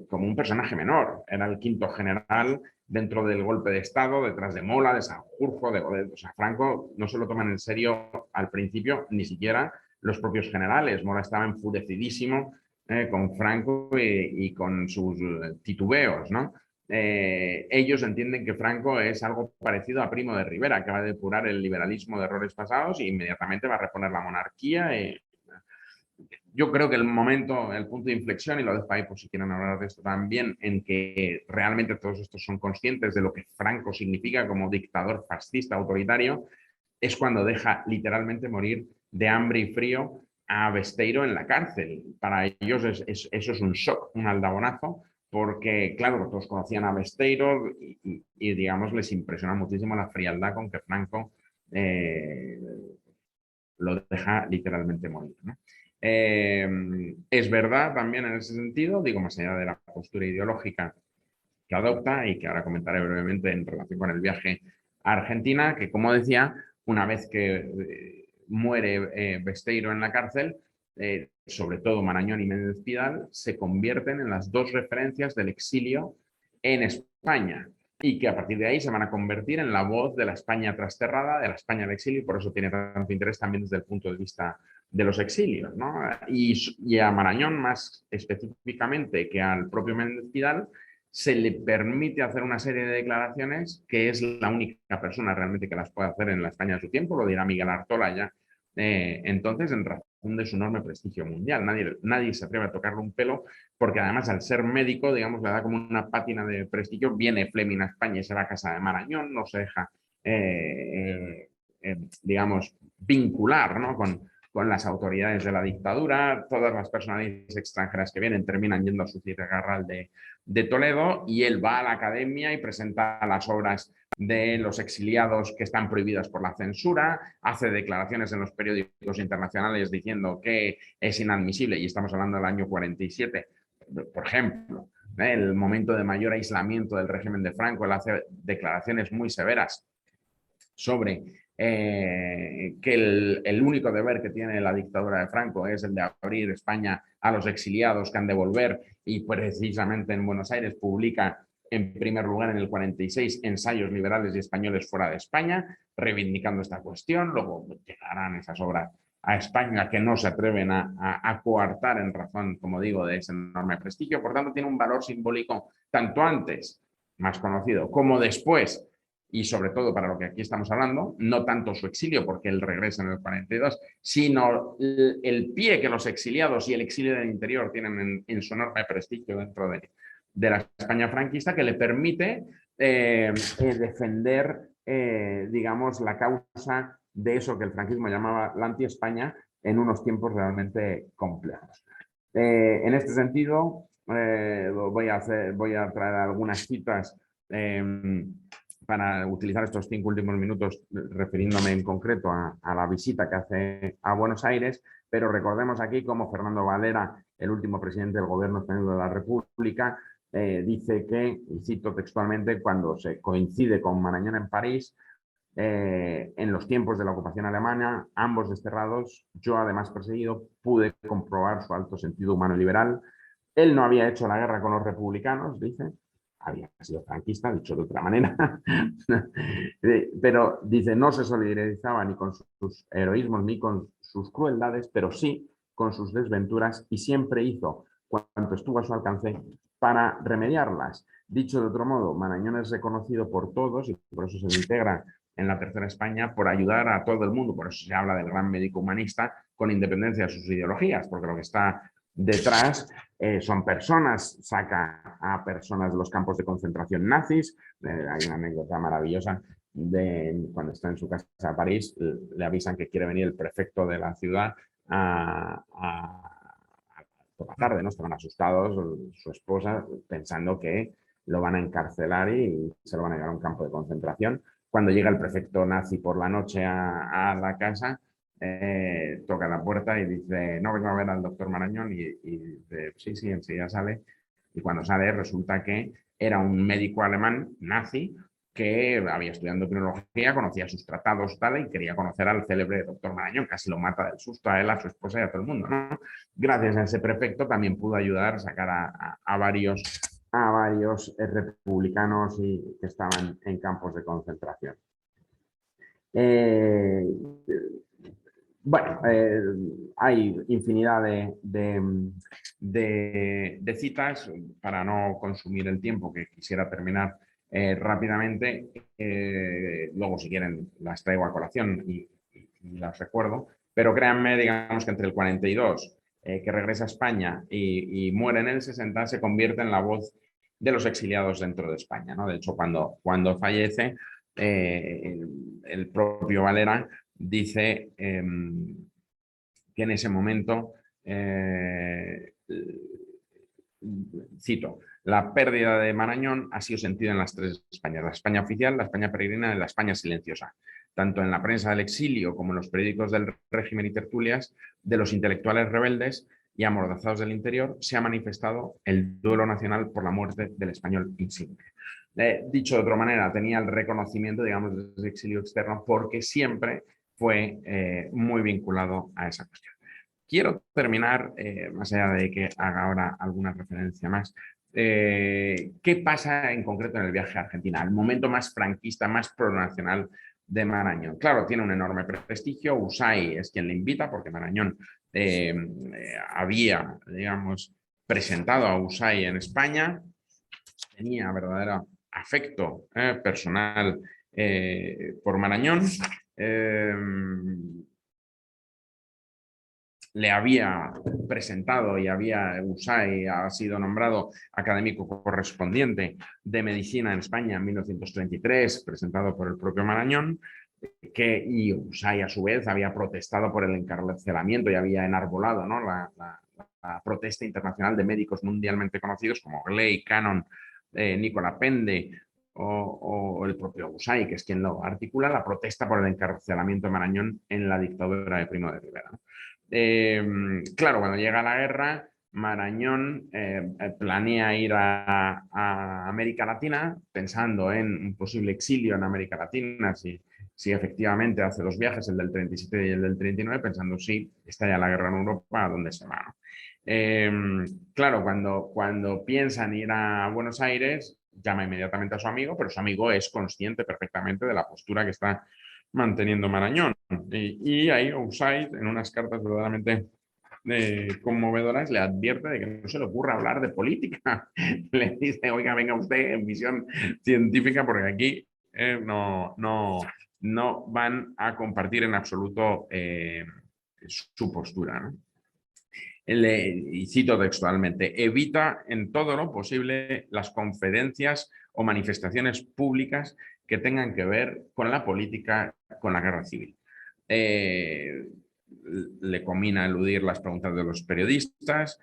como un personaje menor. Era el quinto general dentro del golpe de Estado, detrás de Mola, de Sanjurjo, o sea, Franco no se lo toman en serio al principio, ni siquiera los propios generales. Mola estaba enfurecidísimo con Franco y con sus titubeos, ¿no? Ellos entienden que Franco es algo parecido a Primo de Rivera, que va a depurar el liberalismo de errores pasados e inmediatamente va a reponer la monarquía. Yo creo que el punto de inflexión, y lo dejo ahí por si quieren hablar de esto también, en que realmente todos estos son conscientes de lo que Franco significa como dictador fascista autoritario, es cuando deja literalmente morir de hambre y frío a Besteiro en la cárcel. Para ellos eso es un shock, un aldabonazo, porque claro, todos conocían a Besteiro y digamos, les impresiona muchísimo la frialdad con que Franco lo deja literalmente morir, ¿no? Es verdad también en ese sentido, digo, más allá de la postura ideológica que adopta y que ahora comentaré brevemente en relación con el viaje a Argentina, que como decía, una vez que muere Besteiro en la cárcel, sobre todo Marañón y Menéndez Pidal, se convierten en las dos referencias del exilio en España y que a partir de ahí se van a convertir en la voz de la España trasterrada, de la España del exilio, y por eso tiene tanto interés también desde el punto de vista de los exilios, ¿no? Y a Marañón más específicamente que al propio Menéndez Pidal se le permite hacer una serie de declaraciones que es la única persona realmente que las puede hacer en la España de su tiempo, lo dirá Miguel Artola ya. Entonces, en razón de su enorme prestigio mundial, nadie se atreve a tocarle un pelo, porque además al ser médico, digamos, le da como una pátina de prestigio. Viene Fleming a España y se va a casa de Marañón, no se deja, digamos, vincular, ¿no?, con las autoridades de la dictadura. Todas las personalidades extranjeras que vienen terminan yendo a su cigarral de Toledo, y él va a la academia y presenta las obras de los exiliados que están prohibidas por la censura, hace declaraciones en los periódicos internacionales diciendo que es inadmisible, y estamos hablando del año 47, por ejemplo, el momento de mayor aislamiento del régimen de Franco. Él hace declaraciones muy severas sobre que el único deber que tiene la dictadura de Franco es el de abrir España a los exiliados que han de volver, y precisamente en Buenos Aires publica en primer lugar en el 46 Ensayos liberales y españoles fuera de España, reivindicando esta cuestión. Luego llegarán esas obras a España que no se atreven a coartar en razón, como digo, de ese enorme prestigio. Por tanto, tiene un valor simbólico tanto antes, más conocido, como después, y sobre todo para lo que aquí estamos hablando, no tanto su exilio, porque él regresa en el 42, sino el pie que los exiliados y el exilio del interior tienen en su enorme prestigio dentro de la España franquista, que le permite defender, digamos, la causa de eso que el franquismo llamaba la anti-España en unos tiempos realmente complejos. En este sentido, voy a traer algunas citas para utilizar estos 5 últimos minutos refiriéndome en concreto a la visita que hace a Buenos Aires, pero recordemos aquí cómo Fernando Valera, el último presidente del gobierno español de la República, dice que, y cito textualmente, cuando se coincide con Marañón en París, en los tiempos de la ocupación alemana, ambos desterrados, yo además perseguido, pude comprobar su alto sentido humano y liberal. Él no había hecho la guerra con los republicanos, dice, había sido franquista, dicho de otra manera, pero dice, no se solidarizaba ni con sus heroísmos ni con sus crueldades, pero sí con sus desventuras, y siempre hizo cuanto estuvo a su alcance para remediarlas. Dicho de otro modo, Marañón es reconocido por todos, y por eso se le integra en la Tercera España por ayudar a todo el mundo. Por eso se habla del gran médico humanista con independencia de sus ideologías, porque lo que está detrás son personas, saca a personas de los campos de concentración nazis. Hay una anécdota maravillosa de cuando está en su casa a París, le avisan que quiere venir el prefecto de la ciudad por la tarde, ¿no? Estaban asustados, su esposa, pensando que lo van a encarcelar y se lo van a llevar a un campo de concentración. Cuando llega el prefecto nazi por la noche a la casa, toca la puerta y dice, no, vengo a ver al doctor Marañón, y dice, sí, sí, enseguida sale. Y cuando sale resulta que era un médico alemán nazi que había estudiado endocrinología, conocía sus tratados tal, y quería conocer al célebre doctor Marañón. Casi lo mata del susto a él, a su esposa y a todo el mundo, ¿no? Gracias a ese prefecto también pudo ayudar a sacar a varios republicanos que estaban en campos de concentración. Bueno, hay infinidad de citas. Para no consumir el tiempo, que quisiera terminar rápidamente, luego si quieren las traigo a colación y las recuerdo, pero créanme, digamos que entre el 42, que regresa a España, y muere en el 60, se convierte en la voz de los exiliados dentro de España, ¿no? De hecho, cuando fallece, el propio Valera dice que en ese momento, cito, la pérdida de Marañón ha sido sentida en las tres Españas: la España oficial, la España peregrina y la España silenciosa. Tanto en la prensa del exilio como en los periódicos del régimen y tertulias de los intelectuales rebeldes y amordazados del interior, se ha manifestado el duelo nacional por la muerte del español insigne. Dicho de otra manera, tenía el reconocimiento, digamos, del exilio externo, porque siempre fue muy vinculado a esa cuestión. Quiero terminar, más allá de que haga ahora alguna referencia más, ¿qué pasa en concreto en el viaje a Argentina? El momento más franquista, más pronacional de Marañón. Claro, tiene un enorme prestigio. USAID es quien le invita, porque Marañón había, digamos, presentado a USAID en España, tenía verdadero afecto personal por Marañón. Le había presentado y USAID ha sido nombrado académico correspondiente de medicina en España en 1933, presentado por el propio Marañón, y USAID a su vez había protestado por el encarcelamiento y había enarbolado, ¿no?, la protesta internacional de médicos mundialmente conocidos como Gley, Cannon, Nicola Pende o el propio USAID, que es quien lo articula, la protesta por el encarcelamiento de Marañón en la dictadura de Primo de Rivera. Claro, cuando llega la guerra, Marañón planea ir a América Latina, pensando en un posible exilio en América Latina, si efectivamente hace dos viajes, el del 37 y el del 39, pensando si estalla la guerra en Europa, ¿a dónde se va? Claro, cuando piensan ir a Buenos Aires, llama inmediatamente a su amigo, pero su amigo es consciente perfectamente de la postura que está manteniendo Marañón. Y ahí USAID, en unas cartas verdaderamente conmovedoras, le advierte de que no se le ocurra hablar de política. Le dice, oiga, venga usted en misión científica, porque aquí no van a compartir en absoluto su postura, ¿no? Y cito textualmente: evita en todo lo posible las conferencias o manifestaciones públicas que tengan que ver con la política, con la guerra civil. Le conmina eludir las preguntas de los periodistas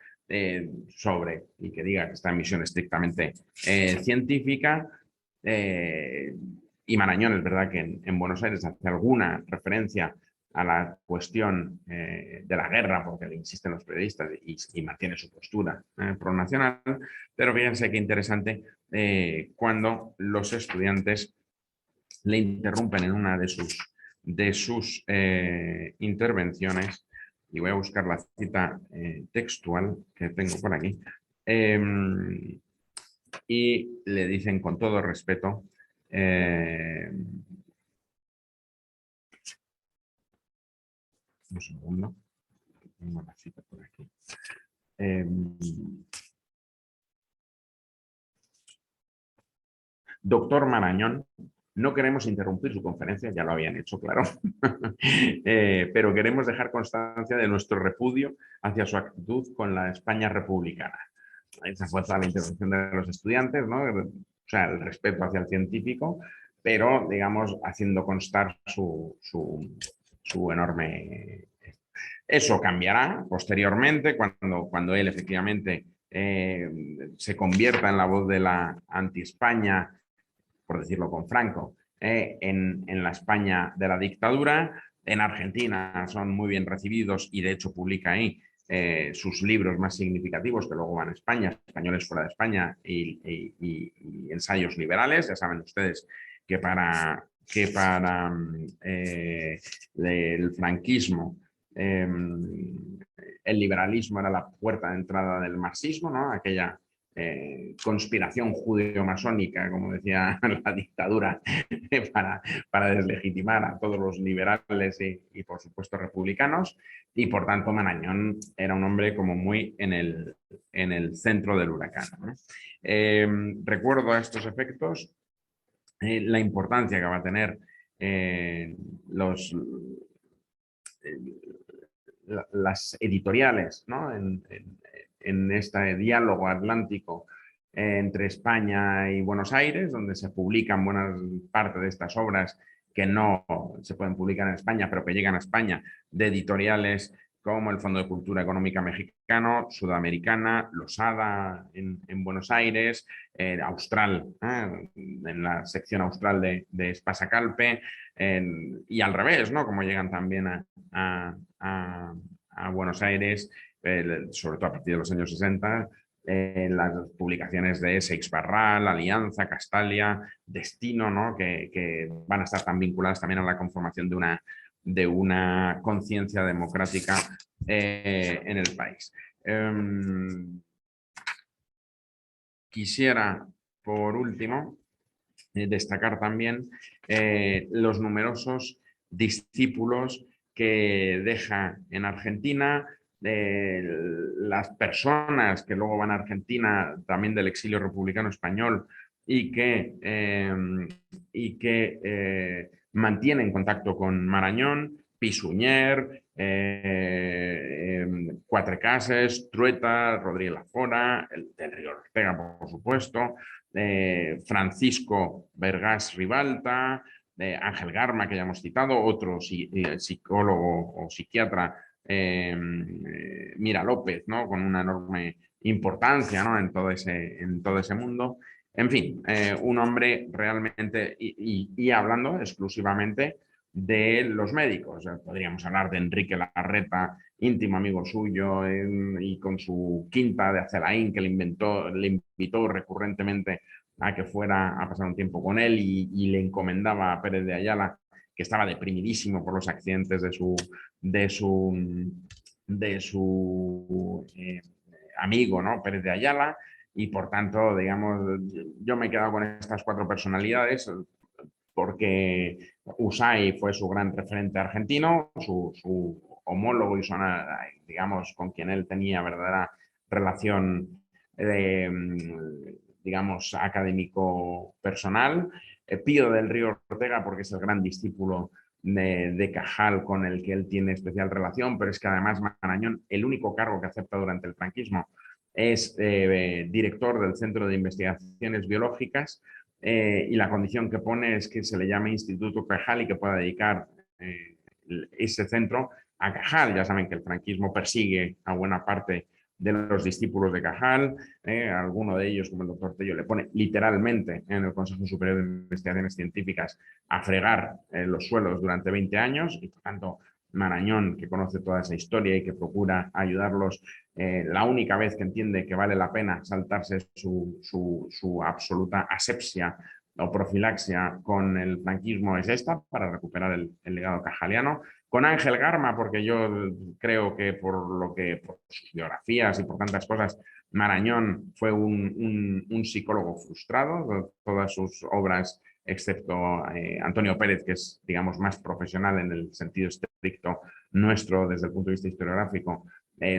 sobre, y que diga que está en misión estrictamente científica. Y Marañón, es verdad que en Buenos Aires hace alguna referencia a la cuestión de la guerra, porque le insisten los periodistas y mantiene su postura pronacional, pero fíjense qué interesante cuando los estudiantes le interrumpen en una de sus intervenciones, y voy a buscar la cita textual que tengo por aquí, y le dicen con todo respeto, un segundo, tengo la cita por aquí. Doctor Marañón, No queremos interrumpir su conferencia, ya lo habían hecho, claro, pero queremos dejar constancia de nuestro repudio hacia su actitud con la España republicana. Esa fue toda la intervención de los estudiantes, ¿no? O sea, el respeto hacia el científico, pero, digamos, haciendo constar su enorme... Eso cambiará posteriormente cuando él efectivamente se convierta en la voz de la anti-España, por decirlo con Franco, en la España de la dictadura. En Argentina son muy bien recibidos y de hecho publica ahí sus libros más significativos que luego van a España, Españoles fuera de España y ensayos liberales. Ya saben ustedes que para el franquismo el liberalismo era la puerta de entrada del marxismo, ¿no? Aquella conspiración judeo-masónica, como decía la dictadura, para deslegitimar a todos los liberales y, por supuesto, republicanos. Y, por tanto, Marañón era un hombre como muy en el centro del huracán, ¿no? Recuerdo a estos efectos la importancia que va a tener las editoriales, ¿no? en este diálogo atlántico entre España y Buenos Aires, donde se publican buena parte de estas obras que no se pueden publicar en España, pero que llegan a España, de editoriales como el Fondo de Cultura Económica Mexicano, Sudamericana, Losada en Buenos Aires, Austral, en la sección austral de Espasa Calpe, y al revés, ¿no? Como llegan también a Buenos Aires, sobre todo a partir de los años 60, las publicaciones de Seix Barral, Alianza, Castalia, Destino, ¿no? que van a estar tan vinculadas también a la conformación de una conciencia democrática en el país. Quisiera, por último, destacar también los numerosos discípulos que deja en Argentina, las personas que luego van a Argentina también del exilio republicano español y que mantienen contacto con Marañón, Pisuñer, Cuatrecases, Trueta, Rodríguez Lafora, del Río Ortega, por supuesto, Francisco Vergás Ribalta, Ángel Garma, que ya hemos citado, otro psicólogo o psiquiatra, Mira López, ¿no? Con una enorme importancia, ¿no? en todo ese mundo. En fin, un hombre realmente, y hablando exclusivamente de los médicos. Podríamos hablar de Enrique Larreta, íntimo amigo suyo, y con su quinta de Acelaín, que le invitó recurrentemente a que fuera a pasar un tiempo con él y le encomendaba a Pérez de Ayala, que estaba deprimidísimo por los accidentes de su amigo, ¿no? Pérez de Ayala, y por tanto, digamos, yo me he quedado con estas cuatro personalidades porque Usay fue su gran referente argentino, su homólogo y digamos, con quien él tenía verdadera relación, digamos, académico-personal. Pío del Río Ortega, porque es el gran discípulo de Cajal con el que él tiene especial relación, pero es que además Marañón, el único cargo que acepta durante el franquismo es director del Centro de Investigaciones Biológicas, y la condición que pone es que se le llame Instituto Cajal y que pueda dedicar ese centro a Cajal. Ya saben que el franquismo persigue a buena parte de los discípulos de Cajal, alguno de ellos, como el doctor Tello, le pone literalmente en el Consejo Superior de Investigaciones Científicas a fregar los suelos durante 20 años, y por tanto Marañón, que conoce toda esa historia y que procura ayudarlos, la única vez que entiende que vale la pena saltarse su absoluta asepsia o profilaxia con el franquismo es esta, para recuperar el legado cajaliano. Con Ángel Garma, porque yo creo que por sus biografías y por tantas cosas, Marañón fue un psicólogo frustrado. Todas sus obras, excepto Antonio Pérez, que es, digamos, más profesional en el sentido estricto nuestro desde el punto de vista historiográfico,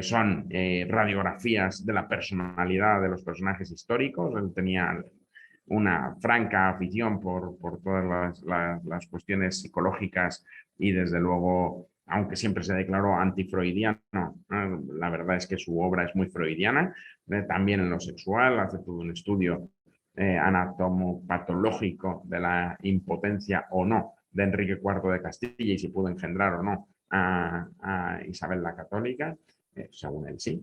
son radiografías de la personalidad de los personajes históricos. Él tenía una franca afición por todas las cuestiones psicológicas y desde luego, aunque siempre se declaró antifreudiano, la verdad es que su obra es muy freudiana, también en lo sexual, hace todo un estudio anatomopatológico de la impotencia o no de Enrique IV de Castilla y si pudo engendrar o no a Isabel la Católica, según él sí.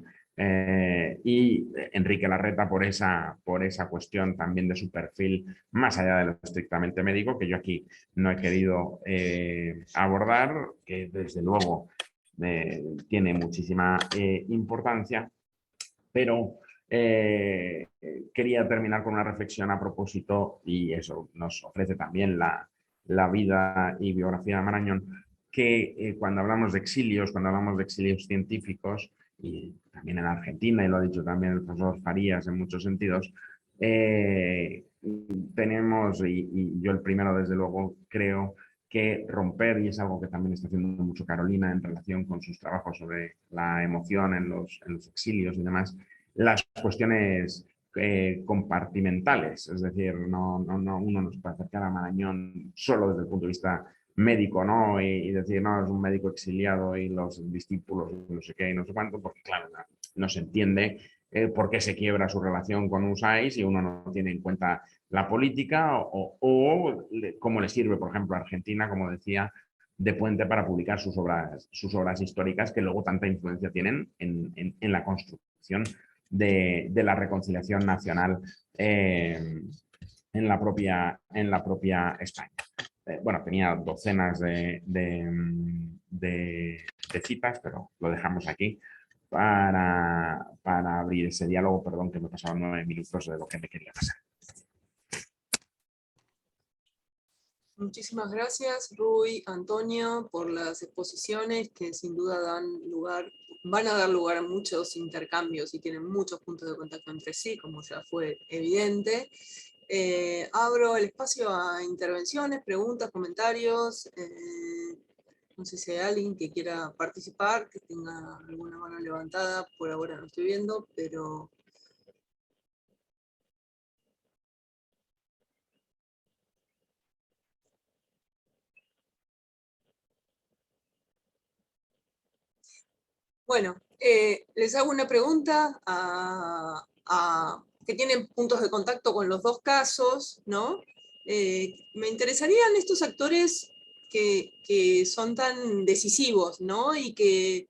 Y Enrique Larreta por esa cuestión también de su perfil, más allá de lo estrictamente médico, que yo aquí no he querido abordar, que desde luego tiene muchísima importancia, pero quería terminar con una reflexión a propósito, y eso nos ofrece también la vida y biografía de Marañón, que cuando hablamos de exilios científicos, y también en Argentina, y lo ha dicho también el profesor Farías en muchos sentidos, tenemos, y yo el primero desde luego creo, que romper, y es algo que también está haciendo mucho Carolina en relación con sus trabajos sobre la emoción en los exilios y demás, las cuestiones compartimentales, es decir, uno no se puede acercar a Marañón solo desde el punto de vista médico, ¿no? Y decir, no, es un médico exiliado y los discípulos no sé qué y no sé cuánto, porque claro, no se entiende por qué se quiebra su relación con USAID si uno no tiene en cuenta la política o cómo le sirve, por ejemplo, a Argentina, como decía, de puente para publicar sus obras históricas que luego tanta influencia tienen en la construcción de la reconciliación nacional en la propia España. Bueno, tenía docenas de citas, pero lo dejamos aquí para abrir ese diálogo. Perdón que me pasaban 9 minutos de lo que me quería pasar. Muchísimas gracias, Rui, Antonio, por las exposiciones que sin duda van a dar lugar a muchos intercambios y tienen muchos puntos de contacto entre sí, como ya fue evidente. Abro el espacio a intervenciones, preguntas, comentarios. No sé si hay alguien que quiera participar, que tenga alguna mano levantada. Por ahora no estoy viendo, pero... Bueno, les hago una pregunta que tienen puntos de contacto con los dos casos, ¿no? Me interesarían estos actores que son tan decisivos, ¿no? Eh,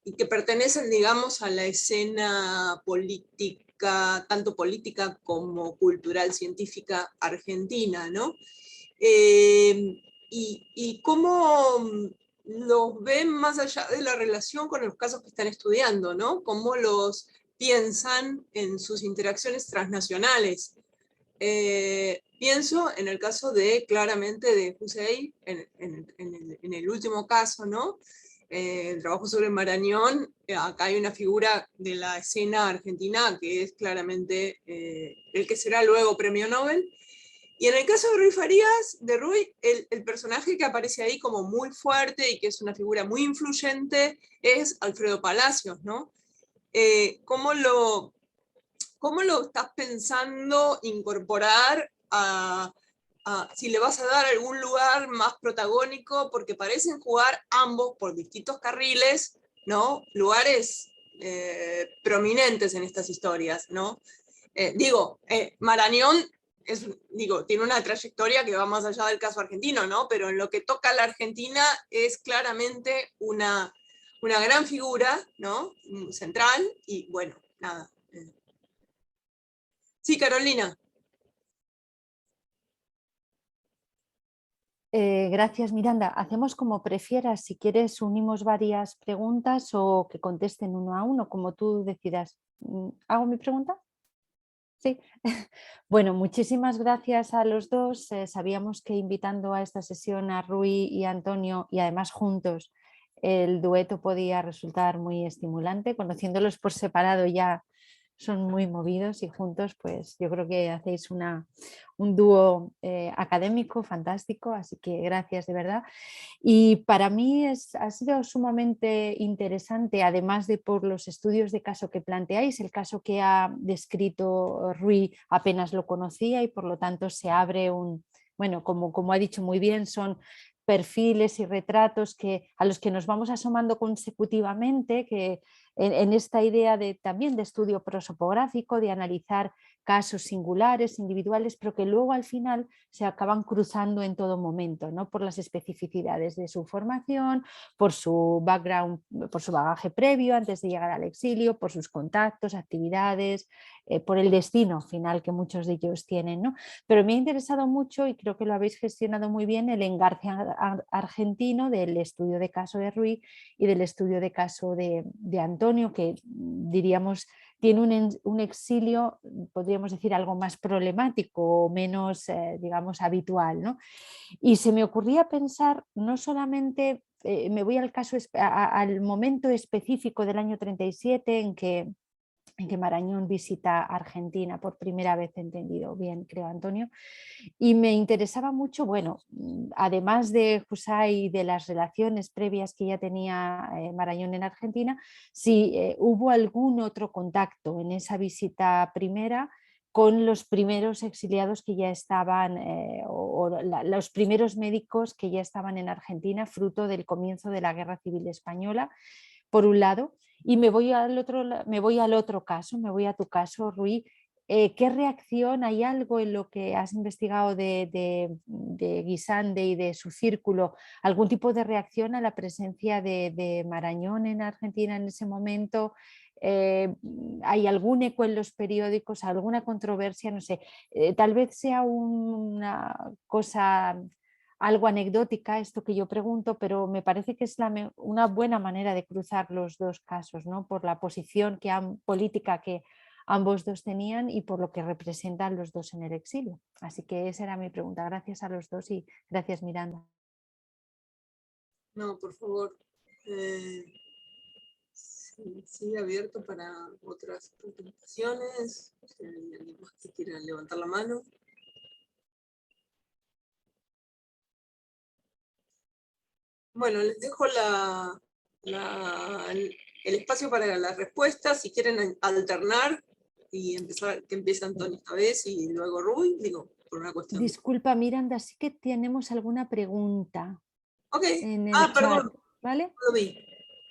y que pertenecen, digamos, a la escena política, tanto política como cultural, científica argentina, ¿no? Y cómo los ven más allá de la relación con los casos que están estudiando, ¿no? Cómo los piensan en sus interacciones transnacionales. Pienso en el caso claramente de Hussein, en el último caso, ¿no? El trabajo sobre Marañón, acá hay una figura de la escena argentina que es claramente el que será luego premio Nobel. Y en el caso de Rui Farías, el personaje que aparece ahí como muy fuerte y que es una figura muy influyente es Alfredo Palacios, ¿no? ¿Cómo lo estás pensando incorporar si le vas a dar algún lugar más protagónico? Porque parecen jugar ambos por distintos carriles, ¿no? Lugares prominentes en estas historias, ¿no? Marañón tiene una trayectoria que va más allá del caso argentino, ¿no? Pero en lo que toca a la Argentina es claramente una gran figura, ¿no? Central, y bueno, nada. Sí, Carolina. Gracias, Miranda. Hacemos como prefieras. Si quieres, unimos varias preguntas o que contesten uno a uno, como tú decidas. ¿Hago mi pregunta? Sí. Bueno, muchísimas gracias a los dos. Sabíamos que invitando a esta sesión a Rui y Antonio, y además juntos, el dueto podía resultar muy estimulante. Conociéndolos por separado ya son muy movidos y juntos pues yo creo que hacéis un dúo académico fantástico, así que gracias de verdad. Y para mí ha sido sumamente interesante, además de por los estudios de caso que planteáis, el caso que ha descrito Rui apenas lo conocía y por lo tanto se abre bueno, como ha dicho muy bien, son perfiles y retratos a los que nos vamos asomando consecutivamente, que en esta idea también de estudio prosopográfico, de analizar casos singulares, individuales, pero que luego al final se acaban cruzando en todo momento, ¿no? Por las especificidades de su formación, por su background, por su bagaje previo antes de llegar al exilio, por sus contactos, actividades, por el destino final que muchos de ellos tienen, ¿no? Pero me ha interesado mucho, y creo que lo habéis gestionado muy bien, el engarce argentino del estudio de caso de Rui y del estudio de caso de Antonio, que diríamos tiene un exilio, podríamos decir, algo más problemático o menos, digamos, habitual, ¿no? Y se me ocurría pensar, no solamente, me voy al caso, al momento específico del año 37 en que Marañón visita Argentina por primera vez, entendido bien, creo, Antonio, y me interesaba mucho, bueno, además de Husay y de las relaciones previas que ya tenía Marañón en Argentina, si hubo algún otro contacto en esa visita primera con los primeros exiliados que ya estaban, los primeros médicos que ya estaban en Argentina, fruto del comienzo de la Guerra Civil Española, por un lado. Y me voy al otro caso, me voy a tu caso, Rui. ¿Qué reacción, hay algo en lo que has investigado de Guisande y de su círculo, algún tipo de reacción a la presencia de Marañón en Argentina en ese momento? ¿Hay algún eco en los periódicos, alguna controversia? No sé, tal vez sea una cosa algo anecdótica esto que yo pregunto, pero me parece que es una buena manera de cruzar los dos casos, ¿no? Por la posición política que ambos dos tenían y por lo que representan los dos en el exilio. Así que esa era mi pregunta. Gracias a los dos y gracias, Miranda. No, por favor. Sí, abierto para otras presentaciones. Si hay alguien más que quiera levantar la mano. Bueno, les dejo el espacio para las respuestas. Si quieren alternar y que empiece Antonio esta vez y luego Rui, digo, por una cuestión. Disculpa, Miranda, sí que tenemos alguna pregunta Ok. en el chat, perdón. ¿vale? Lo vi.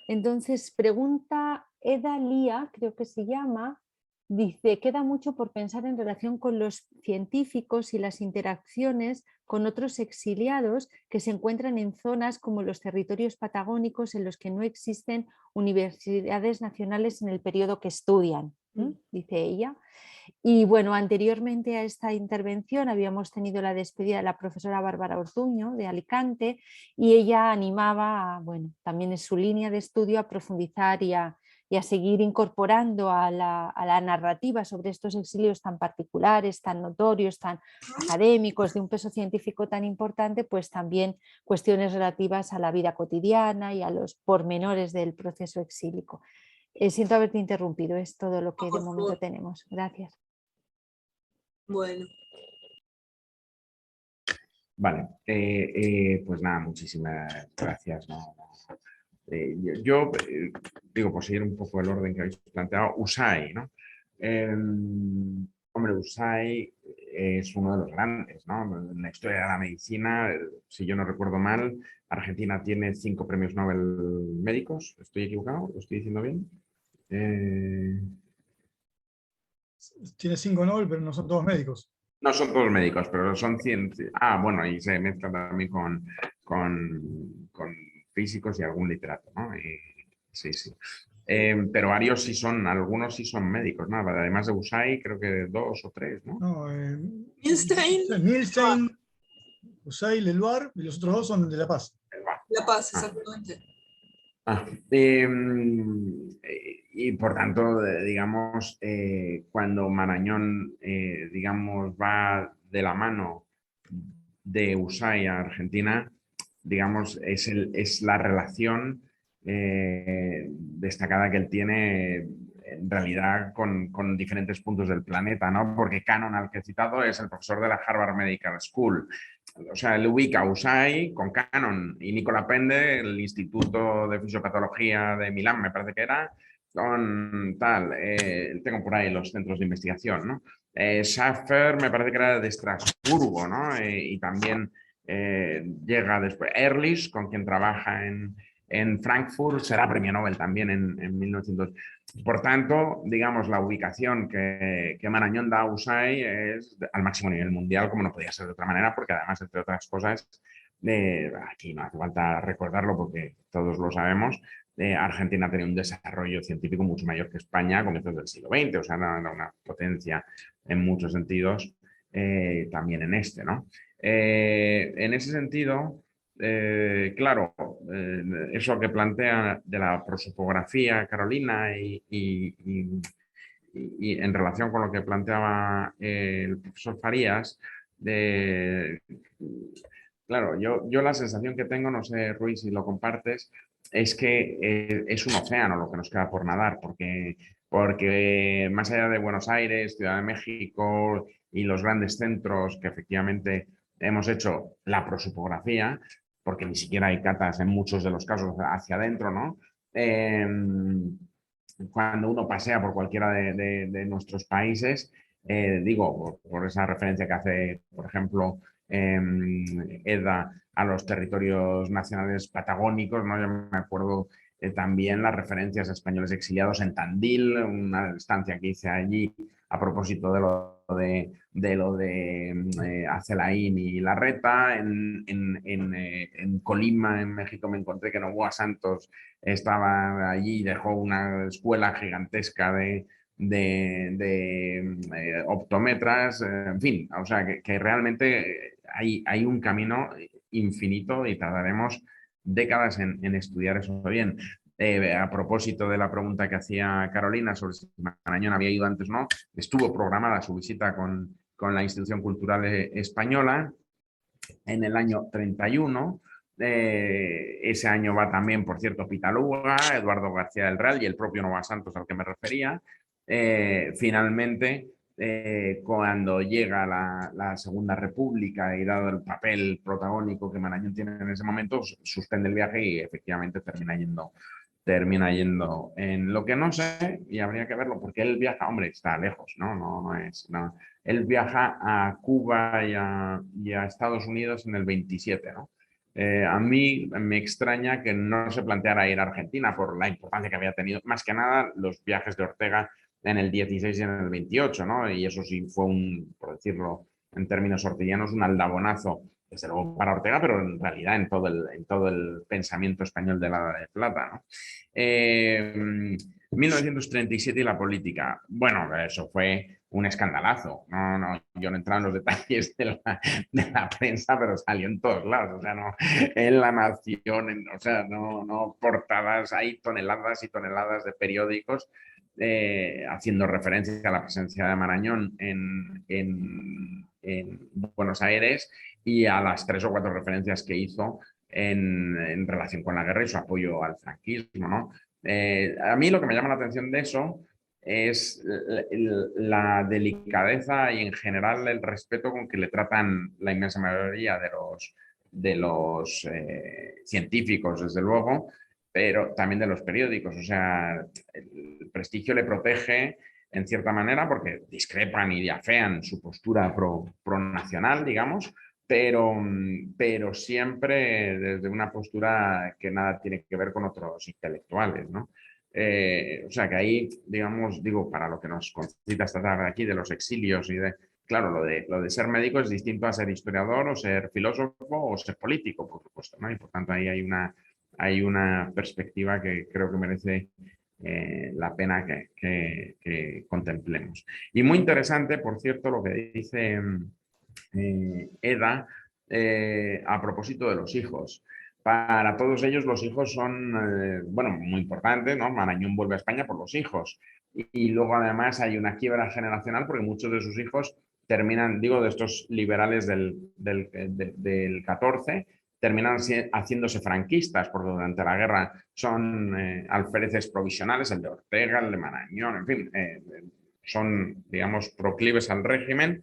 Entonces, pregunta Eda Lía, creo que se llama, dice, queda mucho por pensar en relación con los científicos y las interacciones con otros exiliados que se encuentran en zonas como los territorios patagónicos en los que no existen universidades nacionales en el periodo que estudian, dice ella. Y bueno, anteriormente a esta intervención habíamos tenido la despedida de la profesora Bárbara Ortuño de Alicante y ella animaba, bueno, también es su línea de estudio, a profundizar y a seguir incorporando a la narrativa sobre estos exilios tan particulares, tan notorios, tan académicos, de un peso científico tan importante, pues también cuestiones relativas a la vida cotidiana y a los pormenores del proceso exílico. Siento haberte interrumpido, es todo lo que de momento tenemos. Gracias. Bueno. Vale, pues nada, muchísimas gracias. Yo digo, por seguir un poco el orden que habéis planteado, Husay, ¿no? Hombre, Husay es uno de los grandes, ¿no? En la historia de la medicina, si yo no recuerdo mal, Argentina tiene 5 premios Nobel médicos. ¿Estoy equivocado? ¿Lo estoy diciendo bien? Tiene 5 Nobel, pero no son todos médicos. No son todos médicos, pero son científicos. Bueno, y se mezcla también con físicos y algún literato, ¿no? Sí, sí. Pero varios sí son, algunos sí son médicos, ¿no? Además de Husay, creo que 2 o 3, ¿no? No, Milstein, Husay, Leluar, y los otros 2 son de La Paz. La Paz, exactamente. Y por tanto, digamos, cuando Marañón, digamos, va de la mano de Husay a Argentina, digamos, es la relación destacada que él tiene en realidad con diferentes puntos del planeta, ¿no? Porque Cannon, al que he citado, es el profesor de la Harvard Medical School. O sea, él ubica a USAID con Cannon y Nicola Pende, el Instituto de Fisiopatología de Milán, me parece que era, con tal, tengo por ahí los centros de investigación, ¿no? Schaffer me parece que era de Estrasburgo, ¿no? Y también llega después Ehrlich, con quien trabaja en Frankfurt, será premio Nobel también en 1900. Por tanto, digamos, la ubicación que Marañón da a USAID es al máximo nivel mundial, como no podía ser de otra manera, porque además, entre otras cosas, aquí no hace falta recordarlo porque todos lo sabemos, Argentina tenía un desarrollo científico mucho mayor que España a comienzos del siglo XX, o sea, era una potencia en muchos sentidos, también en este, ¿no? En ese sentido, claro, eso que plantea de la prosopografía, Carolina, y en relación con lo que planteaba el profesor Farías, claro, yo la sensación que tengo, no sé, Ruiz, si lo compartes, es que es un océano lo que nos queda por nadar, porque más allá de Buenos Aires, Ciudad de México y los grandes centros que efectivamente hemos hecho la prosopografía, porque ni siquiera hay catas en muchos de los casos hacia adentro, ¿no? Cuando uno pasea por cualquiera de nuestros países, digo, por esa referencia que hace, por ejemplo, EDA a los territorios nacionales patagónicos, ¿no? Yo me acuerdo también las referencias a españoles exiliados en Tandil, una estancia que hice allí a propósito de lo de Acelaín y Larreta. En Colima, en México, me encontré que Novoa Santos estaba allí y dejó una escuela gigantesca de optómetras, en fin, o sea, que realmente hay un camino infinito y tardaremos décadas en estudiar eso bien. A propósito de la pregunta que hacía Carolina sobre si Marañón había ido antes o no, estuvo programada su visita con la Institución Cultural Española en el año 31. Ese año va también, por cierto, Pitaluga, Eduardo García del Real y el propio Nova Santos al que me refería. Finalmente, cuando llega la Segunda República y dado el papel protagónico que Marañón tiene en ese momento, suspende el viaje y efectivamente termina yendo en lo que no sé, y habría que verlo, porque él viaja, hombre, está lejos, ¿no? No es, no. Él viaja a Cuba y a Estados Unidos en el 27, ¿no? A mí me extraña que no se planteara ir a Argentina por la importancia que había tenido, más que nada los viajes de Ortega en el 16 y en el 28, ¿no? Y eso sí fue por decirlo en términos orteguianos, un aldabonazo, desde luego para Ortega, pero en realidad en todo el pensamiento español de la Edad de Plata, ¿no? 1937 y la política. Bueno, eso fue un escandalazo. Yo no entraba en los detalles de la prensa, pero salió en todos lados. O sea, no, en La Nación, o sea, no portadas, hay toneladas y toneladas de periódicos haciendo referencia a la presencia de Marañón en Buenos Aires y a las 3 o 4 referencias que hizo en relación con la guerra y su apoyo al franquismo, ¿no? A mí lo que me llama la atención de eso es la delicadeza y en general el respeto con que le tratan la inmensa mayoría de los científicos, desde luego, pero también de los periódicos. O sea, el prestigio le protege en cierta manera porque discrepan y afean su postura pro-nacional, digamos, pero siempre desde una postura que nada tiene que ver con otros intelectuales, ¿no? O sea que ahí, digamos, digo, para lo que nos concita esta tarde aquí de los exilios y claro, lo de ser médico es distinto a ser historiador o ser filósofo o ser político, por supuesto, ¿no? Y por tanto ahí hay una perspectiva que creo que merece la pena que contemplemos. Y muy interesante, por cierto, lo que dice EDA a propósito de los hijos. Para todos ellos los hijos son, bueno, muy importantes, ¿no? Marañón vuelve a España por los hijos. Y luego además hay una quiebra generacional porque muchos de sus hijos terminan, digo, de estos liberales del 14, terminaron haciéndose franquistas, porque durante la guerra son alféreces provisionales, el de Ortega, el de Marañón, en fin, son, digamos, proclives al régimen.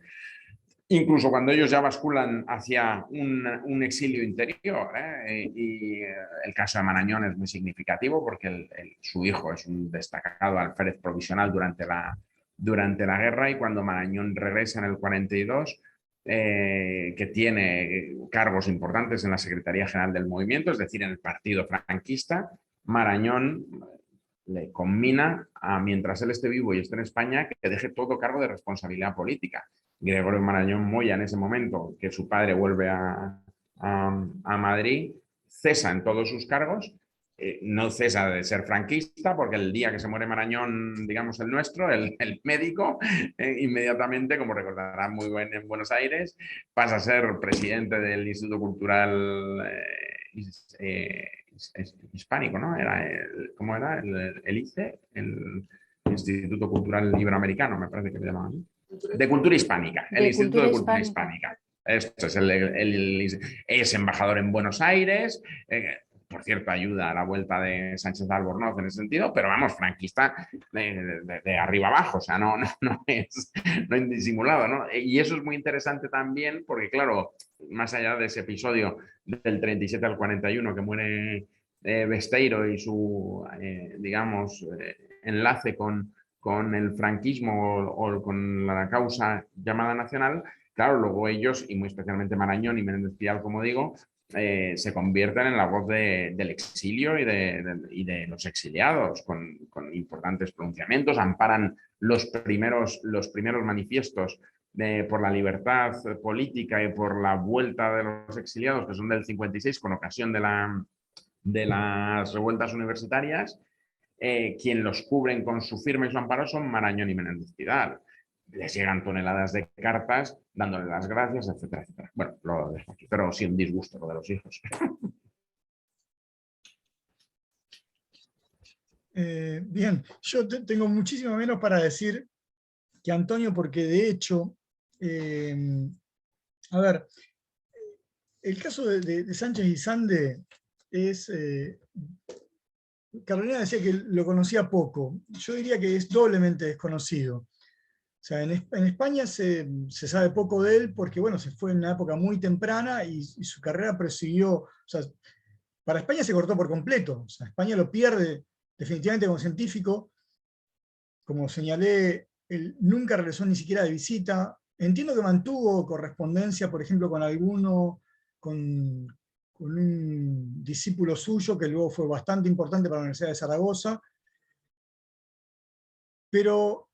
Incluso cuando ellos ya basculan hacia un exilio interior, y el caso de Marañón es muy significativo porque su hijo es un destacado alférez provisional durante la guerra, y cuando Marañón regresa en el 42, que tiene cargos importantes en la Secretaría General del Movimiento, es decir, en el partido franquista, Marañón le conmina a, mientras él esté vivo y esté en España, que deje todo cargo de responsabilidad política. Gregorio Marañón Moya, en ese momento que su padre vuelve a Madrid, cesa en todos sus cargos, no cesa de ser franquista, porque el día que se muere Marañón, digamos el nuestro, el médico, inmediatamente, como recordarán muy bien en Buenos Aires, pasa a ser presidente del Instituto Cultural Hispánico, ¿no? ¿Cómo era? El ICE, el Instituto Cultural Iberoamericano, me parece que le llamaban. De Cultura Hispánica, el Instituto de Cultura Hispánica. Esto es es embajador en Buenos Aires, por cierto, ayuda a la vuelta de Sánchez de Albornoz en ese sentido, pero vamos, franquista de arriba abajo, o sea, no es indisimulado, ¿no? Y eso es muy interesante también porque, claro, más allá de ese episodio del 37 al 41 que muere Besteiro y su, digamos, enlace con el franquismo o con la causa llamada nacional, claro, luego ellos, y muy especialmente Marañón y Menéndez Pidal, como digo, se convierten en la voz del exilio y de los exiliados, con importantes pronunciamientos, amparan los primeros manifiestos por la libertad política y por la vuelta de los exiliados, que son del 56, con ocasión de las revueltas universitarias. Quien los cubren con su firma y su amparo son Marañón y Menéndez Pidal. Les llegan toneladas de cartas dándole las gracias, etcétera, etcétera. Bueno, lo dejo aquí, pero sí un disgusto lo de los hijos. Bien, yo tengo muchísimo menos para decir que Antonio, porque de hecho, a ver, el caso de Sánchez y Sande es... Carolina decía que lo conocía poco. Yo diría que es doblemente desconocido. O sea, en España se sabe poco de él porque, bueno, se fue en una época muy temprana y su carrera prosiguió. O sea, para España se cortó por completo. O sea, España lo pierde definitivamente como científico. Como señalé, él nunca regresó ni siquiera de visita. Entiendo que mantuvo correspondencia, por ejemplo, con alguno, con un discípulo suyo que luego fue bastante importante para la Universidad de Zaragoza. Pero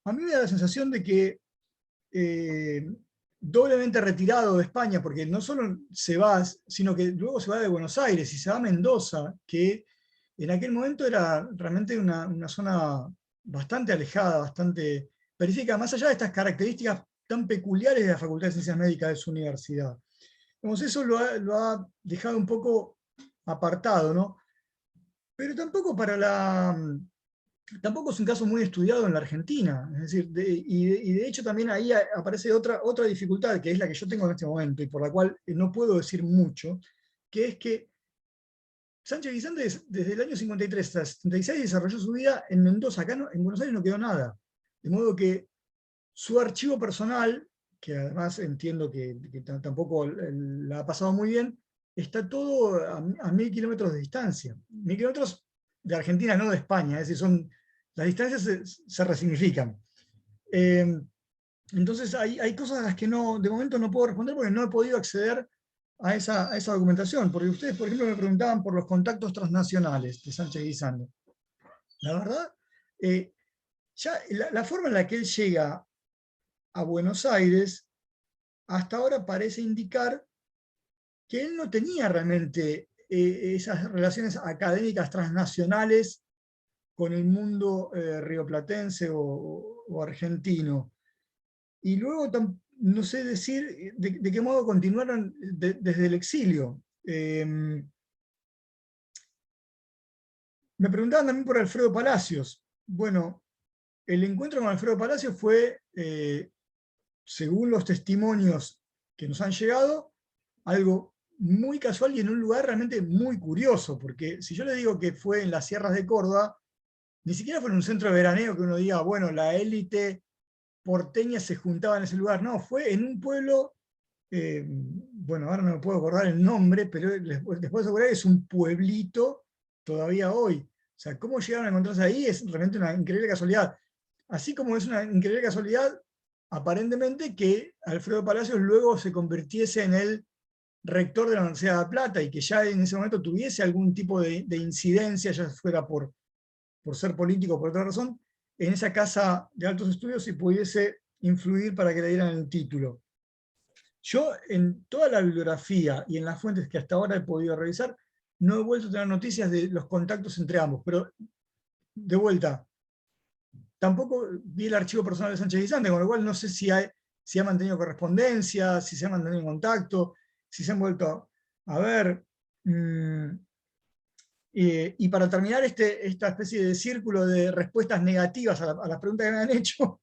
a mí me da la sensación de que doblemente retirado de España, porque no solo se va, sino que luego se va de Buenos Aires y se va a Mendoza, que en aquel momento era realmente una zona bastante alejada, bastante periférica, más allá de estas características tan peculiares de la Facultad de Ciencias Médicas de su universidad. Entonces eso lo ha dejado un poco apartado, ¿no? Pero tampoco tampoco es un caso muy estudiado en la Argentina. Es decir, y de hecho también ahí aparece otra dificultad, que es la que yo tengo en este momento, y por la cual no puedo decir mucho, que es que Sánchez Guisande desde el año 53 hasta el 76 desarrolló su vida en Mendoza. Acá en Buenos Aires no quedó nada. De modo que su archivo personal, que además entiendo que tampoco la ha pasado muy bien, está todo a 1000 kilómetros de distancia. 1000 kilómetros de Argentina, no de España, es decir, las distancias se resignifican. Entonces hay cosas a las que de momento no puedo responder porque no he podido acceder a esa documentación, porque ustedes, por ejemplo, me preguntaban por los contactos transnacionales de Sánchez Guisande. La verdad, ya la forma en la que él llega a Buenos Aires, hasta ahora parece indicar que él no tenía realmente esas relaciones académicas transnacionales con el mundo rioplatense o argentino. Y luego no sé decir de qué modo continuaron desde el exilio. Me preguntaban también por Alfredo Palacios. Bueno, el encuentro con Alfredo Palacios fue, según los testimonios que nos han llegado, algo muy casual y en un lugar realmente muy curioso, porque si yo le digo que fue en las sierras de Córdoba, ni siquiera fue en un centro de veraneo que uno diga, bueno, la élite porteña se juntaba en ese lugar. No, fue en un pueblo, bueno, ahora no me puedo acordar el nombre, pero les puedo asegurar que es un pueblito todavía hoy. O sea, cómo llegaron a encontrarse ahí es realmente una increíble casualidad. Así como es una increíble casualidad, aparentemente, que Alfredo Palacios luego se convirtiese en el rector de la Universidad de La Plata y que ya en ese momento tuviese algún tipo de incidencia, ya fuera por ser político o por otra razón, en esa casa de altos estudios y pudiese influir para que le dieran el título. Yo en toda la bibliografía y en las fuentes que hasta ahora he podido revisar, no he vuelto a tener noticias de los contactos entre ambos, pero de vuelta, tampoco vi el archivo personal de Sánchez Guisante, con lo cual no sé si ha mantenido correspondencia, si se ha mantenido en contacto, si se han vuelto a ver. Y para terminar esta especie de círculo de respuestas negativas a las preguntas que me han hecho,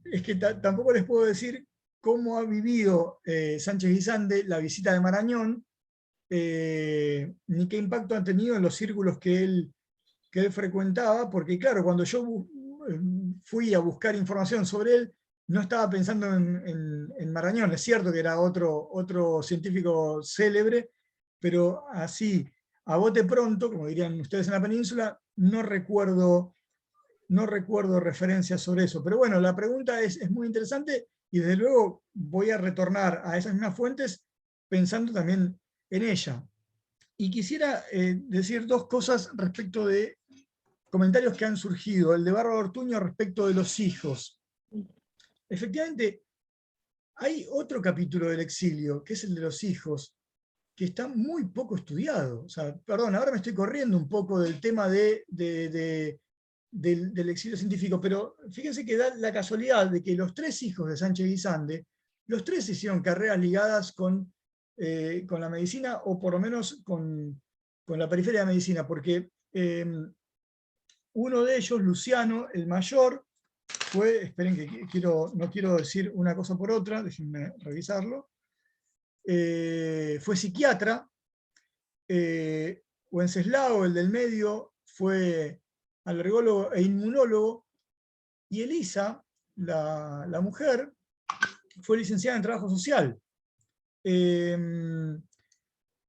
es que tampoco les puedo decir cómo ha vivido Sánchez Guisande la visita de Marañón, ni qué impacto han tenido en los círculos que él frecuentaba, porque claro, cuando yo fui a buscar información sobre él, no estaba pensando en Marañón. Es cierto que era otro científico célebre, pero así, a bote pronto, como dirían ustedes en la península, no recuerdo referencias sobre eso. Pero bueno, la pregunta es muy interesante y desde luego voy a retornar a esas mismas fuentes pensando también en ella. Y quisiera decir dos cosas respecto de comentarios que han surgido. El de Bárbara Ortuño respecto de los hijos. Efectivamente, hay otro capítulo del exilio, que es el de los hijos, que está muy poco estudiado. O sea, perdón, ahora me estoy corriendo un poco del tema del exilio científico, pero fíjense que da la casualidad de que los tres hijos de Sánchez Guisande, los tres hicieron carreras ligadas con la medicina, o por lo menos con la periferia de la medicina, porque uno de ellos, Luciano, el mayor, fue, esperen que no quiero decir una cosa por otra, déjenme revisarlo, fue psiquiatra. Wenceslao, el del medio, fue alergólogo e inmunólogo, y Elisa, la mujer, fue licenciada en trabajo social.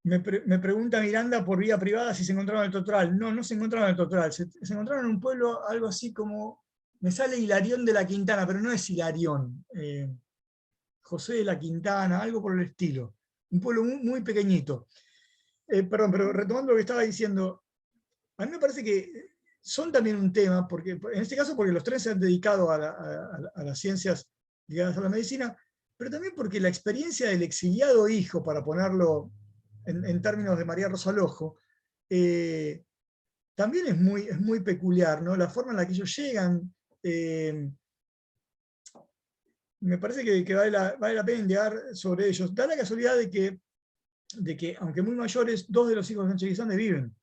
Me pregunta Miranda por vía privada si se encontraron en el Totoral. No, no se encontraron en el Totoral, se encontraron en un pueblo, algo así como, me sale Hilarión de la Quintana, pero no es Hilarión, José de la Quintana, algo por el estilo, un pueblo muy, muy pequeñito. Perdón, pero retomando lo que estaba diciendo, a mí me parece que son también un tema, porque en este caso porque los tres se han dedicado a las ciencias ligadas a la medicina, pero también porque la experiencia del exiliado hijo, para ponerlo en términos de María Rosa Lojo, también es muy peculiar, ¿no? La forma en la que ellos llegan, me parece que vale la pena indagar sobre ellos. Da la casualidad de que, aunque muy mayores, dos de los hijos de Sánchez Guisande viven.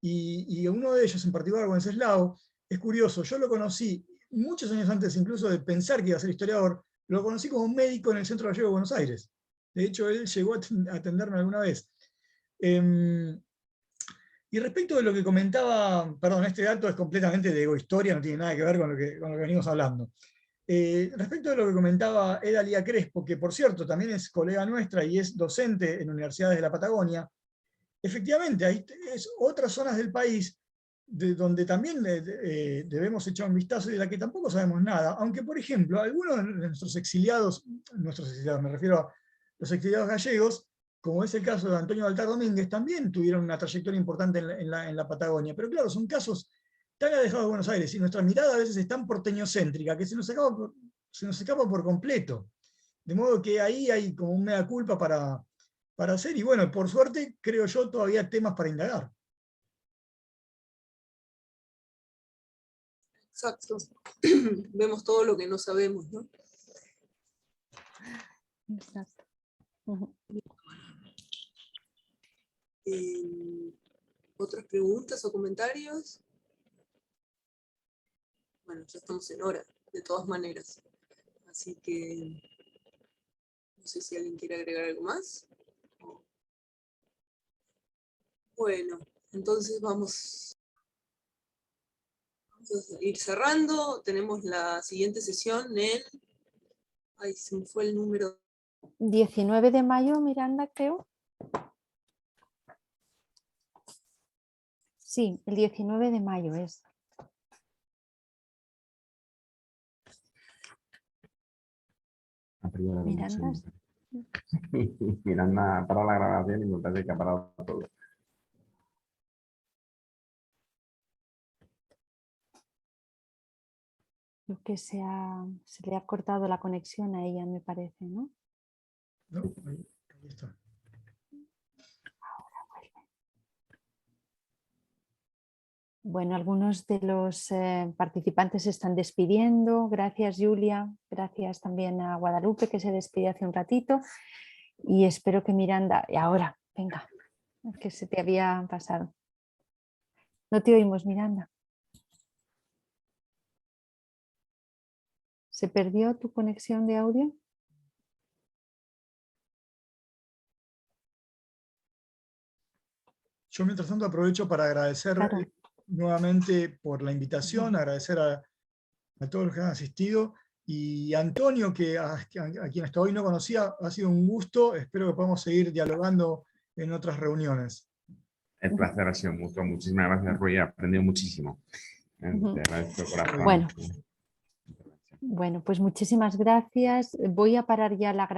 Y uno de ellos, en particular, Wenceslao, es curioso. Yo lo conocí muchos años antes incluso de pensar que iba a ser historiador, lo conocí como médico en el Centro Gallego de Buenos Aires. De hecho, él llegó a atenderme alguna vez. Y respecto de lo que comentaba, perdón, este dato es completamente de egohistoria, no tiene nada que ver con lo que venimos hablando. Respecto de lo que comentaba Eda Lía Crespo, que por cierto también es colega nuestra y es docente en universidades de la Patagonia, efectivamente hay otras zonas del país donde también debemos echar un vistazo y de la que tampoco sabemos nada, aunque por ejemplo algunos de nuestros exiliados, me refiero a los exiliados gallegos, como es el caso de Antonio Baltar Domínguez, también tuvieron una trayectoria importante en la Patagonia, pero claro, son casos tan alejados de Buenos Aires y nuestra mirada a veces es tan porteñocéntrica que se nos escapa por completo, de modo que ahí hay como un mea culpa para hacer, y bueno, por suerte, creo yo, todavía temas para indagar. Exacto. Vemos todo lo que no sabemos, ¿no? Exacto. Uh-huh. ¿Otras preguntas o comentarios? Bueno, ya estamos en hora, de todas maneras. Así que no sé si alguien quiere agregar algo más. Bueno, entonces vamos a ir cerrando. Tenemos la siguiente sesión en... Ay, se me fue el número. 19 de mayo, Miranda, creo. Sí, el 19 de mayo es. Miranda. Miranda para la grabación y me parece que ha parado todo. Creo que se le ha cortado la conexión a ella, me parece, ¿no? No, ahí está. Bueno, algunos de los participantes se están despidiendo. Gracias, Julia. Gracias también a Guadalupe, que se despide hace un ratito. Y espero que Miranda... Y ahora, venga, que se te había pasado. No te oímos, Miranda. ¿Se perdió tu conexión de audio? Yo mientras tanto aprovecho para agradecer Claro. nuevamente por la invitación, agradecer a todos los que han asistido, y a Antonio, a quien hasta hoy no conocía. Ha sido un gusto, espero que podamos seguir dialogando en otras reuniones. El placer ha sido mutuo. Muchísimas gracias, Rui. He aprendido muchísimo. Te agradezco de corazón. Bueno, pues muchísimas gracias. Voy a parar ya la grabación.